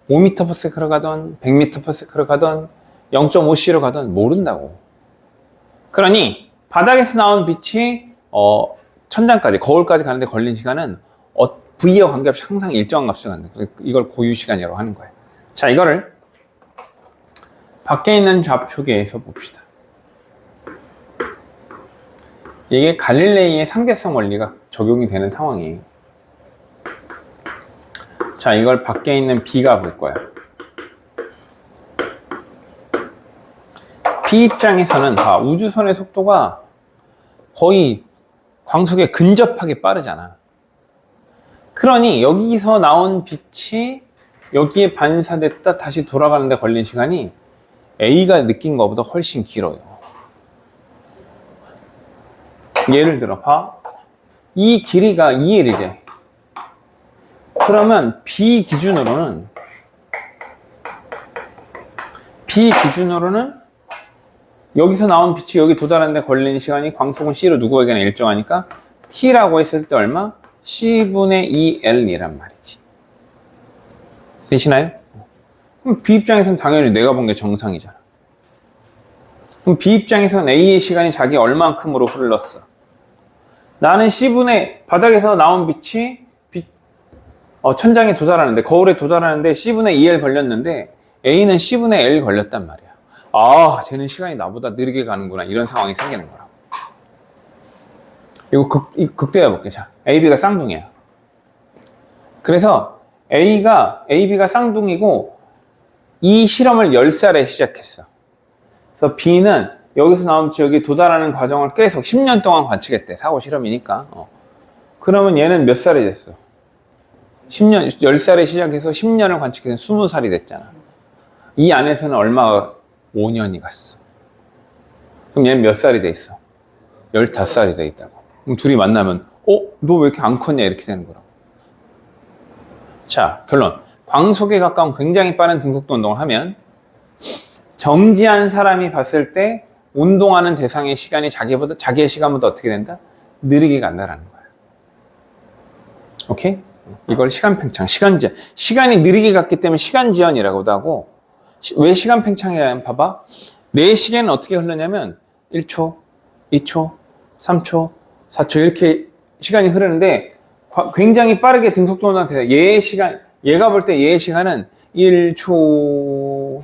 5m/s로 가던 100m/s로 가던 0.5c로 가던 모른다고. 그러니 바닥에서 나온 빛이 천장까지, 거울까지 가는데 걸린 시간은 V와 관계없이 항상 일정한 값을 갖는 거예요. 이걸 고유시간이라고 하는 거예요. 자, 이거를 밖에 있는 좌표계에서 봅시다. 이게 갈릴레이의 상대성 원리가 적용이 되는 상황이에요. 자, 이걸 밖에 있는 B가 볼 거야. B 입장에서는 우주선의 속도가 거의 광속에 근접하게 빠르잖아. 그러니 여기서 나온 빛이 여기에 반사됐다 다시 돌아가는데 걸린 시간이 A가 느낀 것보다 훨씬 길어요. 예를 들어 이 길이가 2L이래. 그러면 B 기준으로는 여기서 나온 빛이 여기 도달하는데 걸리는 시간이 광속은 C로 누구에게나 일정하니까 T라고 했을 때 얼마? C분의 2L이란 말이지. 되시나요? 그럼 B 입장에서는 당연히 내가 본 게 정상이잖아. 그럼 B 입장에서는 A의 시간이 자기 얼만큼으로 흘렀어? 나는 바닥에서 나온 빛이 천장에 도달하는데, 거울에 도달하는데 C분의 2L 걸렸는데 A는 C분의 L 걸렸단 말이야. 쟤는 시간이 나보다 느리게 가는구나. 이런 상황이 생기는 거라고. 이거 극대화 볼게. 자, AB가 쌍둥이야. 그래서 AB가 쌍둥이고 이 실험을 10살에 시작했어. 그래서 B는 여기서 나온 여기 도달하는 과정을 계속 10년 동안 관측했대. 사고 실험이니까. 그러면 얘는 몇 살이 됐어? 10살에 시작해서 10년을 관측해서 20살이 됐잖아. 이 안에서는 얼마가 5년이 갔어. 그럼 얘는 몇 살이 돼 있어? 15살이 돼 있다고. 그럼 둘이 만나면 너 왜 이렇게 안 컸냐 이렇게 되는 거라고. 자, 결론. 광속에 가까운 굉장히 빠른 등속도 운동을 하면 정지한 사람이 봤을 때 운동하는 대상의 시간이 자기의 시간보다 어떻게 된다? 느리게 간다라는 거야. 오케이? 이걸 시간 팽창, 시간 지연. 시간이 느리게 갔기 때문에 시간 지연이라고도 하고, 왜 시간 팽창이라면 봐봐. 내 시계는 어떻게 흐르냐면 1초, 2초, 3초, 4초 이렇게 시간이 흐르는데 굉장히 빠르게 등속도는 상태에서 얘의 시간, 얘가 볼 때 얘의 시간은 1초,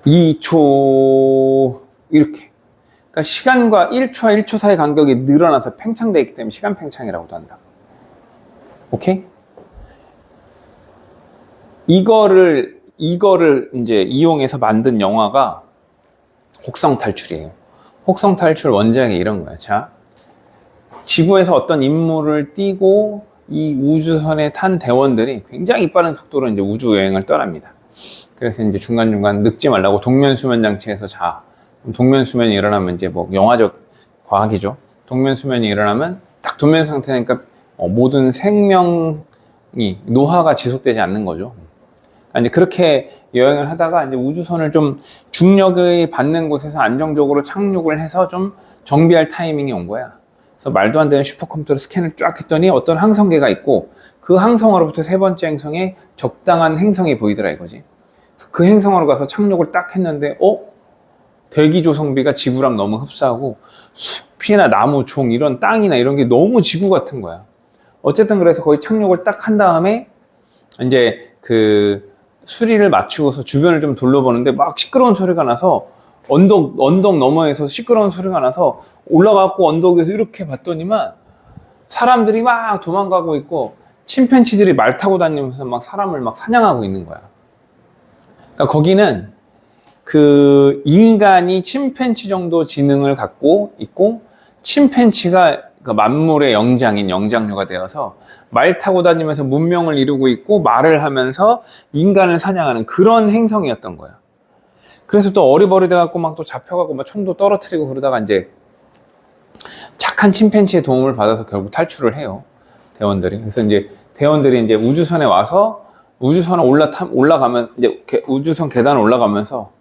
2초 이렇게. 그러니까 시간과 1초와 1초 사이 간격이 늘어나서 팽창되어 있기 때문에 시간 팽창이라고도 한다. 오케이? 이거를 이제 이용해서 만든 영화가 혹성 탈출이에요. 혹성 탈출 원작이 이런 거야. 자, 지구에서 어떤 임무를 띄고 이 우주선에 탄 대원들이 굉장히 빠른 속도로 이제 우주 여행을 떠납니다. 그래서 이제 중간중간 늙지 말라고 동면수면 장치에서 자. 동면수면이 일어나면 이제 뭐 영화적 과학이죠. 동면수면이 일어나면 딱 동면 상태니까 모든 생명이 노화가 지속되지 않는 거죠. 이제 그렇게 여행을 하다가 이제 우주선을 좀 중력이 받는 곳에서 안정적으로 착륙을 해서 좀 정비할 타이밍이 온 거야. 그래서 말도 안 되는 슈퍼컴퓨터로 스캔을 쫙 했더니 어떤 항성계가 있고 그 항성으로부터 세 번째 행성에 적당한 행성이 보이더라 이거지. 그 행성으로 가서 착륙을 딱 했는데 대기 조성비가 지구랑 너무 흡사하고 숲이나 나무, 종 이런 땅이나 이런 게 너무 지구 같은 거야. 어쨌든 그래서 거의 착륙을 딱 한 다음에 이제 그 수리를 마치고서 주변을 좀 둘러보는데 막 시끄러운 소리가 나서 언덕 너머에서 시끄러운 소리가 나서 올라가고 언덕 위에서 이렇게 봤더니만 사람들이 막 도망가고 있고 침팬지들이 말 타고 다니면서 막 사람을 막 사냥하고 있는 거야. 그러니까 거기는 그 인간이 침팬지 정도 지능을 갖고 있고 침팬지가 그 만물의 영장인 영장류가 되어서 말 타고 다니면서 문명을 이루고 있고 말을 하면서 인간을 사냥하는 그런 행성이었던 거야. 그래서 또 어리버리돼 갖고 막 또 잡혀가고 막 총도 떨어뜨리고 그러다가 이제 착한 침팬지의 도움을 받아서 결국 탈출을 해요. 대원들이. 그래서 이제 대원들이 이제 우주선에 와서 우주선에 올라가면 이제 우주선 계단을 올라가면서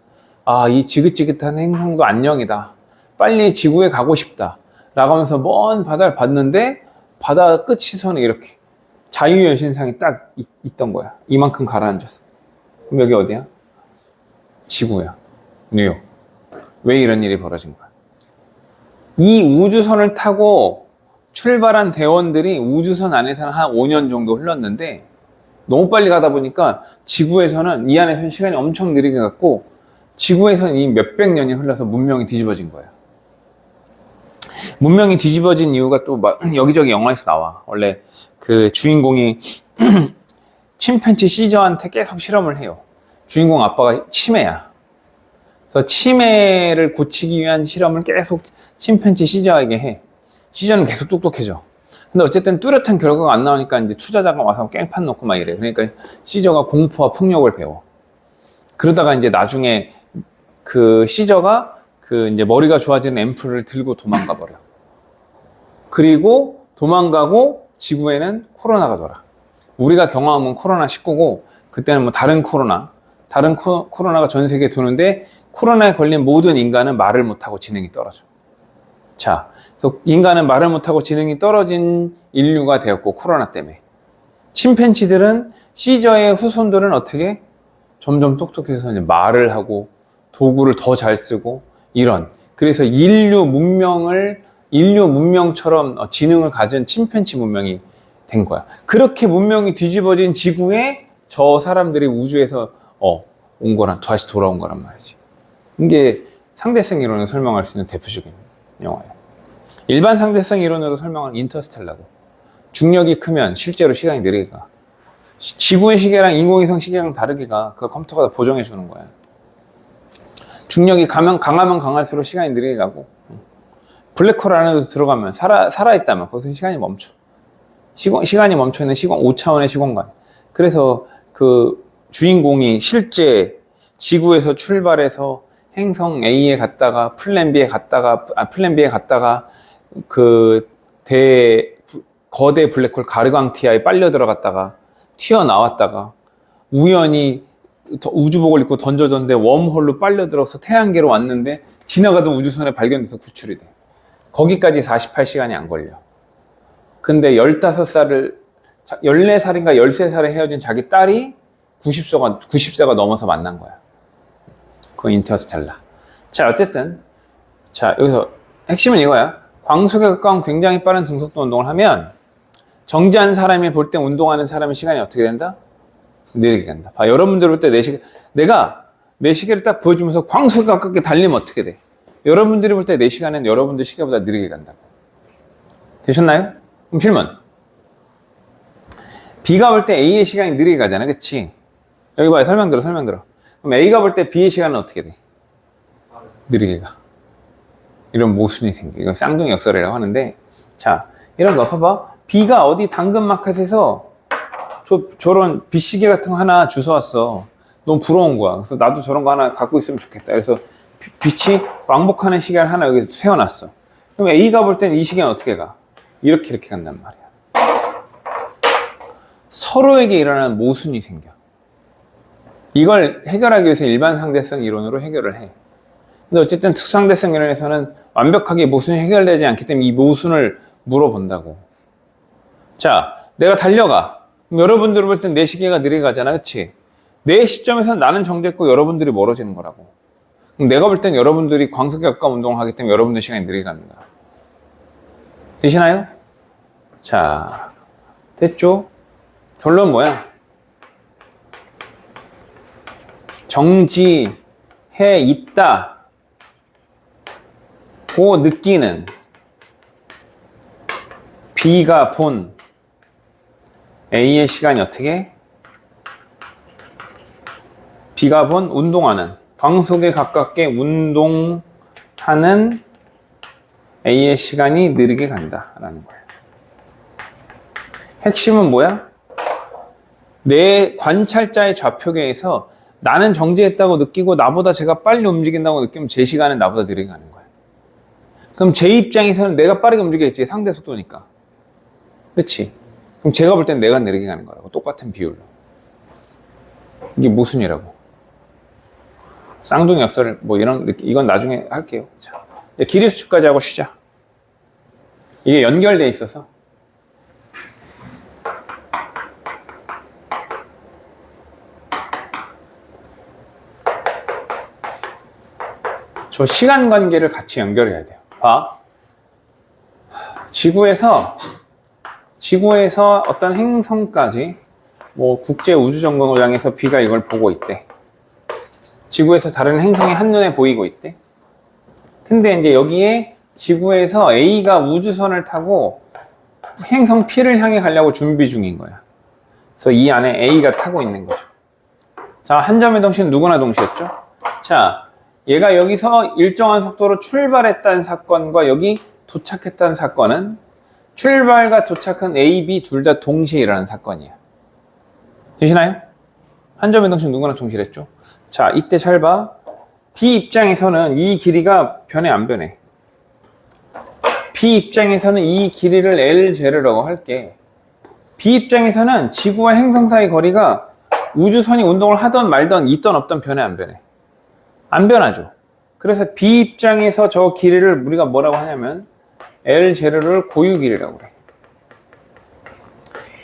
이 지긋지긋한 행성도 안녕이다. 빨리 지구에 가고 싶다. 라고 하면서 먼 바다를 봤는데 바다 끝 시선에 이렇게 자유여신상이 딱 있던 거야. 이만큼 가라앉았어. 그럼 여기 어디야? 지구야. 뉴욕. 왜 이런 일이 벌어진 거야? 이 우주선을 타고 출발한 대원들이 우주선 안에서는 한 5년 정도 흘렀는데 너무 빨리 가다 보니까 지구에서는 이 안에서는 시간이 엄청 느리게 갔고 지구에서는 이 몇백 년이 흘러서 문명이 뒤집어진 거예요. 문명이 뒤집어진 이유가 또 막 여기저기 영화에서 나와. 원래 그 주인공이 침팬지 시저한테 계속 실험을 해요. 주인공 아빠가 치매야. 그래서 치매를 고치기 위한 실험을 계속 침팬지 시저에게 해. 시저는 계속 똑똑해져. 근데 어쨌든 뚜렷한 결과가 안 나오니까 이제 투자자가 와서 깽판 놓고 막 이래. 그러니까 시저가 공포와 폭력을 배워. 그러다가 이제 나중에 그 시저가 그 이제 머리가 좋아지는 앰플을 들고 도망가 버려. 그리고 도망가고 지구에는 코로나가 돌아. 우리가 경험한 건 코로나19고 그때는 뭐 다른 코로나가 전 세계에 도는데 코로나에 걸린 모든 인간은 말을 못하고 지능이 떨어져. 자, 그래서 인간은 말을 못하고 지능이 떨어진 인류가 되었고 코로나 때문에. 침팬지들은 시저의 후손들은 어떻게? 점점 똑똑해서 이제 말을 하고 도구를 더 잘 쓰고 이런. 그래서 인류 문명처럼 지능을 가진 침팬지 문명이 된 거야. 그렇게 문명이 뒤집어진 지구에 저 사람들이 우주에서 온 거란, 다시 돌아온 거란 말이지. 이게 상대성 이론을 설명할 수 있는 대표적인 영화예요. 일반 상대성 이론으로 설명하는 인터스텔라고. 중력이 크면 실제로 시간이 느리게 가. 지구의 시계랑 인공위성 시계랑 다르게 가. 그걸 컴퓨터가 다 보정해 주는 거야. 중력이 강하면 강할수록 시간이 느리게 가고 블랙홀 안에도 들어가면 살아있다면 거기서 시간이 멈춰. 시간이 멈춰있는 5차원의 시공간. 그래서 그 주인공이 실제 지구에서 출발해서 행성 A에 갔다가 플랜 B에 갔다가 그 거대 블랙홀 가르강티아에 빨려 들어갔다가 튀어나왔다가 우연히 우주복을 입고 던져졌는데 웜홀로 빨려 들어서 태양계로 왔는데 지나가던 우주선에 발견돼서 구출이 돼. 거기까지 48시간이 안 걸려. 근데 15살을, 14살인가 13살에 헤어진 자기 딸이 90세가 넘어서 만난 거야. 그건 인터스텔라. 자, 어쨌든. 자, 여기서 핵심은 이거야. 광속에 가까운 굉장히 빠른 등속도 운동을 하면 정지한 사람이 볼 때 운동하는 사람의 시간이 어떻게 된다? 느리게 간다. 봐, 여러분들 볼 때 내가 내 시계를 딱 보여주면서 광속에 가깝게 달리면 어떻게 돼? 여러분들이 볼 때 내 시간은 여러분들 시계보다 느리게 간다고. 되셨나요? 그럼 질문. B가 볼 때 A의 시간이 느리게 가잖아. 그치? 여기 봐요. 설명 들어. 그럼 A가 볼 때 B의 시간은 어떻게 돼? 느리게 가. 이런 모순이 생겨. 이건 쌍둥이 역설이라고 하는데, 자, 이런 거 봐봐. B가 어디 당근마켓에서 저런 빗시계 같은 거 하나 주워왔어. 너무 부러운 거야. 그래서 나도 저런 거 하나 갖고 있으면 좋겠다. 그래서 빛이 왕복하는 시계를 하나 여기 세워놨어. 그럼 A가 볼 때는 이 시계는 어떻게 가? 이렇게 간단 말이야. 서로에게 일어나는 모순이 생겨. 이걸 해결하기 위해서 일반 상대성 이론으로 해결을 해. 근데 어쨌든 특수상대성 이론에서는 완벽하게 모순이 해결되지 않기 때문에 이 모순을 물어본다고. 자, 내가 달려가. 그럼 여러분들 볼 땐 내 시계가 느리게 가잖아. 그치? 내 시점에서 나는 정됐고 여러분들이 멀어지는 거라고. 그럼 내가 볼 땐 여러분들이 광속에 가까운 운동을 하기 때문에 여러분들 시간이 느리게 가는 거야. 되시나요? 자, 됐죠? 결론 뭐야? 정지해 있다 고 느끼는 B가 본 A의 시간이 어떻게? B가 본 운동하는, 광속에 가깝게 운동하는 A의 시간이 느리게 간다라는 거예요. 핵심은 뭐야? 내 관찰자의 좌표계에서 나는 정지했다고 느끼고 나보다 제가 빨리 움직인다고 느끼면 제 시간은 나보다 느리게 가는 거야. 그럼 제 입장에서는 내가 빠르게 움직여야지. 상대 속도니까. 그렇지? 그럼 제가 볼 땐 내가 느리게 가는 거라고. 똑같은 비율로. 이게 모순이라고. 쌍둥이 역설을 뭐 이건 나중에 할게요. 자, 이제 길이 수축까지 하고 쉬자. 이게 연결돼 있어서. 저 시간 관계를 같이 연결해야 돼요. 봐. 지구에서 어떤 행성까지 뭐 국제 우주정거장을 향해서 B가 이걸 보고 있대. 지구에서 다른 행성이 한눈에 보이고 있대. 근데 이제 여기에 지구에서 A가 우주선을 타고 행성 P를 향해 가려고 준비 중인 거야. 그래서 이 안에 A가 타고 있는 거죠. 자, 한 점의 동시는 누구나 동시였죠? 자, 얘가 여기서 일정한 속도로 출발했다는 사건과 여기 도착했다는 사건은 출발과 도착한 A, B 둘 다 동시에 일어나는 사건이야. 되시나요? 한 점의 동시는 누구나 동시랬죠? 자, 이때 잘 봐. B 입장에서는 이 길이가 변해 안 변해? B 입장에서는 이 길이를 L제로라고 할게. B 입장에서는 지구와 행성 사이 거리가 우주선이 운동을 하던 말던 있던 없던 변해 안 변해? 안 변하죠. 그래서 B 입장에서 저 길이를 우리가 뭐라고 하냐면 L제로를 고유 길이라고 그래.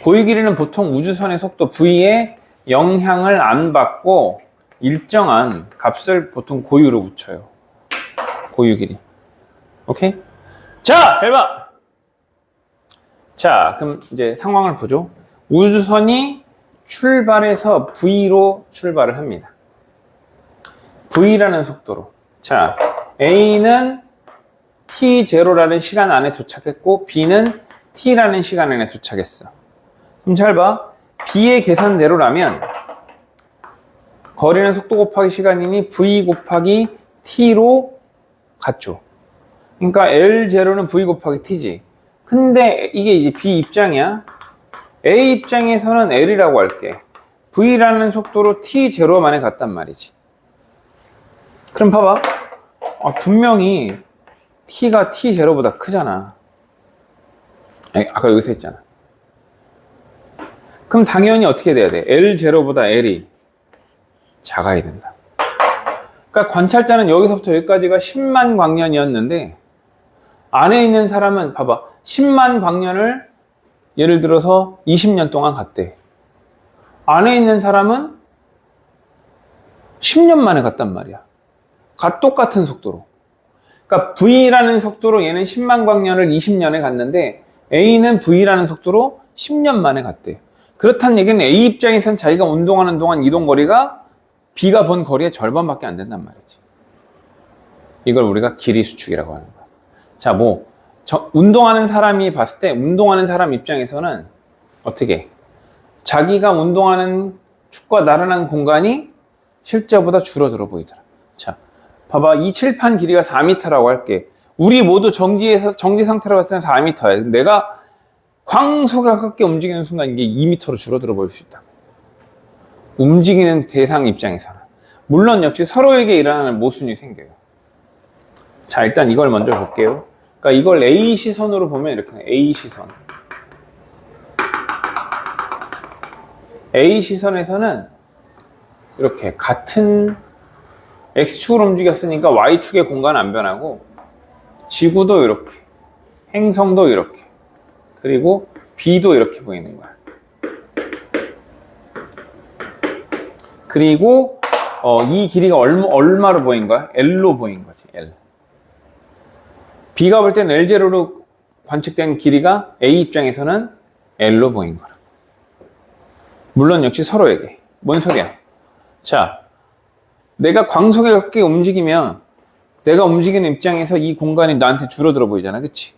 고유 길이는 보통 우주선의 속도 V에 영향을 안 받고 일정한 값을 보통 고유로 붙여요. 고유 길이. 오케이? 자, 잘 봐! 자, 그럼 이제 상황을 보죠. 우주선이 출발해서 V로 출발을 합니다. V라는 속도로. 자, A는 T0라는 시간 안에 도착했고 B는 T라는 시간 안에 도착했어. 그럼 잘 봐. B의 계산대로라면 거리는 속도 곱하기 시간이니 V 곱하기 T로 같죠. 그러니까 L0는 V 곱하기 T지. 근데 이게 이제 B 입장이야. A 입장에서는 L이라고 할게. V라는 속도로 T0만에 갔단 말이지. 그럼 봐봐. 분명히 T가 T0보다 크잖아. 아까 여기서 했잖아. 그럼 당연히 어떻게 돼야 돼? L0보다 L이 작아야 된다. 그러니까 관찰자는 여기서부터 여기까지가 10만 광년이었는데 안에 있는 사람은 봐봐. 10만 광년을 예를 들어서 20년 동안 갔대. 안에 있는 사람은 10년 만에 갔단 말이야. 똑같은 속도로. 그러니까 V라는 속도로 얘는 10만 광년을 20년에 갔는데 A는 V라는 속도로 10년 만에 갔대. 그렇다는 얘기는 A 입장에선 자기가 운동하는 동안 이동 거리가 B가 본 거리의 절반밖에 안 된단 말이지. 이걸 우리가 길이 수축이라고 하는 거야. 자, 운동하는 사람이 봤을 때 운동하는 사람 입장에서는 어떻게? 자기가 운동하는 축과 나란한 공간이 실제보다 줄어들어 보이더라. 자, 봐봐. 이 칠판 길이가 4m라고 할게. 우리 모두 정지 상태로 봤을 때 4m야. 내가 광속에 가깝게 움직이는 순간 이게 2m로 줄어들어 보일 수 있다. 움직이는 대상 입장에서는. 물론 역시 서로에게 일어나는 모순이 생겨요. 자, 일단 이걸 먼저 볼게요. 그러니까 이걸 A 시선으로 보면 이렇게 A 시선. A 시선에서는 이렇게 같은 X축으로 움직였으니까 Y축의 공간은 안 변하고 지구도 이렇게, 행성도 이렇게, 그리고 B도 이렇게 보이는 거야. 그리고 이 길이가 얼마로 보인 거야? L로 보인 거지, L. B가 볼 때는 L0로 관측된 길이가 A 입장에서는 L로 보인 거라. 물론 역시 서로에게. 뭔 소리야? 자, 내가 광속에 가깝게 움직이면 내가 움직이는 입장에서 이 공간이 나한테 줄어들어 보이잖아. 그치?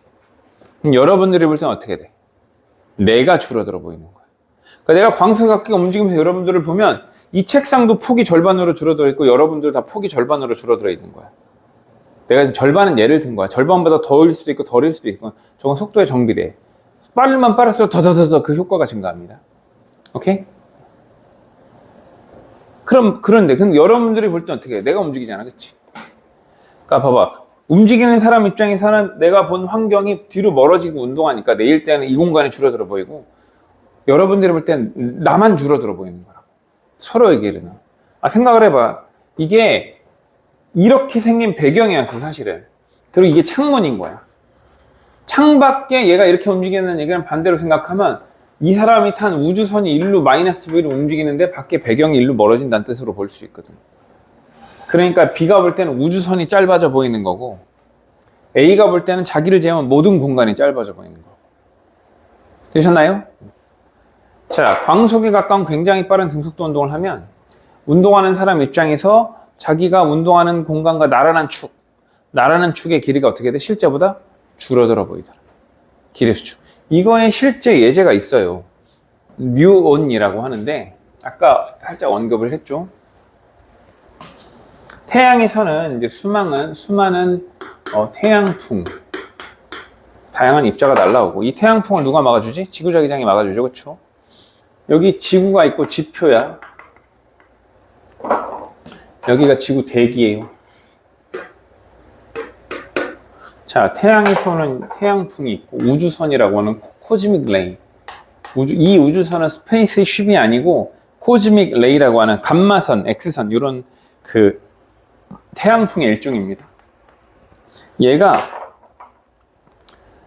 그럼 여러분들이 볼 때는 어떻게 돼? 내가 줄어들어 보이는 거야. 그러니까 내가 광속에 가깝게 움직이면서 여러분들을 보면 이 책상도 폭이 절반으로 줄어들어 있고 여러분들 다 폭이 절반으로 줄어들어 있는 거야. 내가 절반은 예를 든 거야. 절반보다 더일 수도 있고 덜일 수도 있고. 저건 속도에 정비례해. 빠르면 빠를수록 더더더더 그 효과가 증가합니다. 오케이? 그런데 여러분들이 볼 때 어떻게 해? 내가 움직이잖아. 그치? 그러니까 봐봐. 움직이는 사람 입장에서는 내가 본 환경이 뒤로 멀어지고 운동하니까 내일 때는 이 공간이 줄어들어 보이고 여러분들이 볼 때는 나만 줄어들어 보이는 거야. 서로에게 일어나. 생각을 해봐. 이게 이렇게 생긴 배경이었어, 사실은. 그리고 이게 창문인 거야. 창밖에 얘가 이렇게 움직이는 얘기는 반대로 생각하면 이 사람이 탄 우주선이 일로 마이너스 V로 움직이는데 밖에 배경이 일로 멀어진다는 뜻으로 볼 수 있거든. 그러니까 B가 볼 때는 우주선이 짧아져 보이는 거고 A가 볼 때는 자기를 제외한 모든 공간이 짧아져 보이는 거고. 되셨나요? 자, 광속에 가까운 굉장히 빠른 등속도 운동을 하면 운동하는 사람 입장에서 자기가 운동하는 공간과 나란한 축의 길이가 어떻게 돼? 실제보다 줄어들어 보이더라. 길이 수축. 이거에 실제 예제가 있어요. 뮤온이라고 하는데 아까 살짝 언급을 했죠. 태양에서는 이제 수많은 태양풍, 다양한 입자가 날라오고 이 태양풍을 누가 막아주지? 지구자기장이 막아주죠, 그렇죠? 여기 지구가 있고 지표야. 여기가 지구 대기예요. 자, 태양에서는 태양풍이 있고 우주선이라고 하는 코즈믹 레이. 이 우주선은 스페이스쉽이 아니고 코즈믹 레이라고 하는 감마선, X선 이런 그 태양풍의 일종입니다. 얘가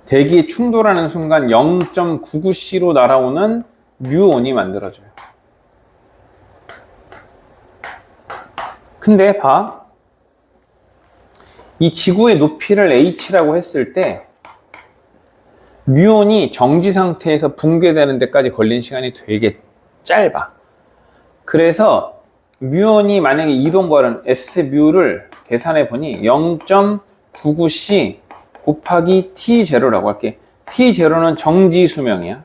대기에 충돌하는 순간 0.99C로 날아오는 뮤온이 만들어져요. 근데 봐. 이 지구의 높이를 h라고 했을 때 뮤온이 정지 상태에서 붕괴되는 데까지 걸린 시간이 되게 짧아. 그래서 뮤온이 만약에 이동거리는 S뮤를 계산해 보니 0.99C 곱하기 T0라고 할게. T0는 정지 수명이야.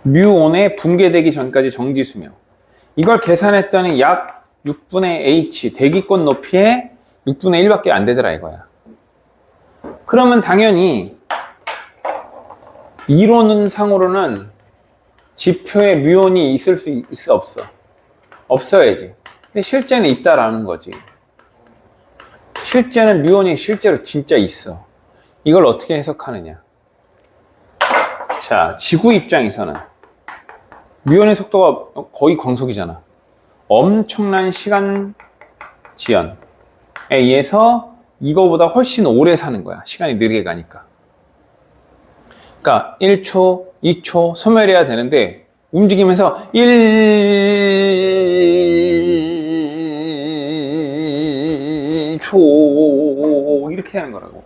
뮤온에 붕괴되기 전까지 정지 수명. 이걸 계산했더니 약 6분의 h, 대기권 높이의 6분의 1밖에 안 되더라 이거야. 그러면 당연히 이론상으로는 지표에 뮤온이 있을 수 있어 없어? 없어야지. 근데 실제는 있다라는 거지. 실제는 뮤온이 실제로 진짜 있어. 이걸 어떻게 해석하느냐. 자, 지구 입장에서는 뮤온의 속도가 거의 광속이잖아. 엄청난 시간 지연에 의해서 이거보다 훨씬 오래 사는 거야. 시간이 느리게 가니까. 그러니까 1초, 2초 소멸해야 되는데 움직이면서 1초 이렇게 되는 거라고.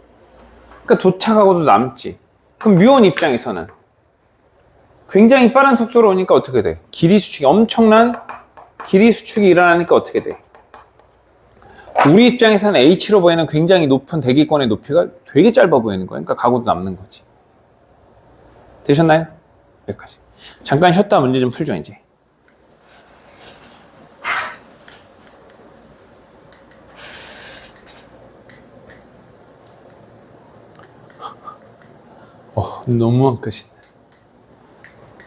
그러니까 도착하고도 남지. 그럼 뮤온 입장에서는 굉장히 빠른 속도로 오니까 어떻게 돼? 길이 수축이 엄청난 길이 수축이 일어나니까 어떻게 돼? 우리 입장에서는 H로 보이는 굉장히 높은 대기권의 높이가 되게 짧아 보이는 거야. 그러니까 가고도 남는 거지. 되셨나요? 여기까지. 잠깐 쉬었다 문제 좀 풀죠, 이제. 너무한 끝이.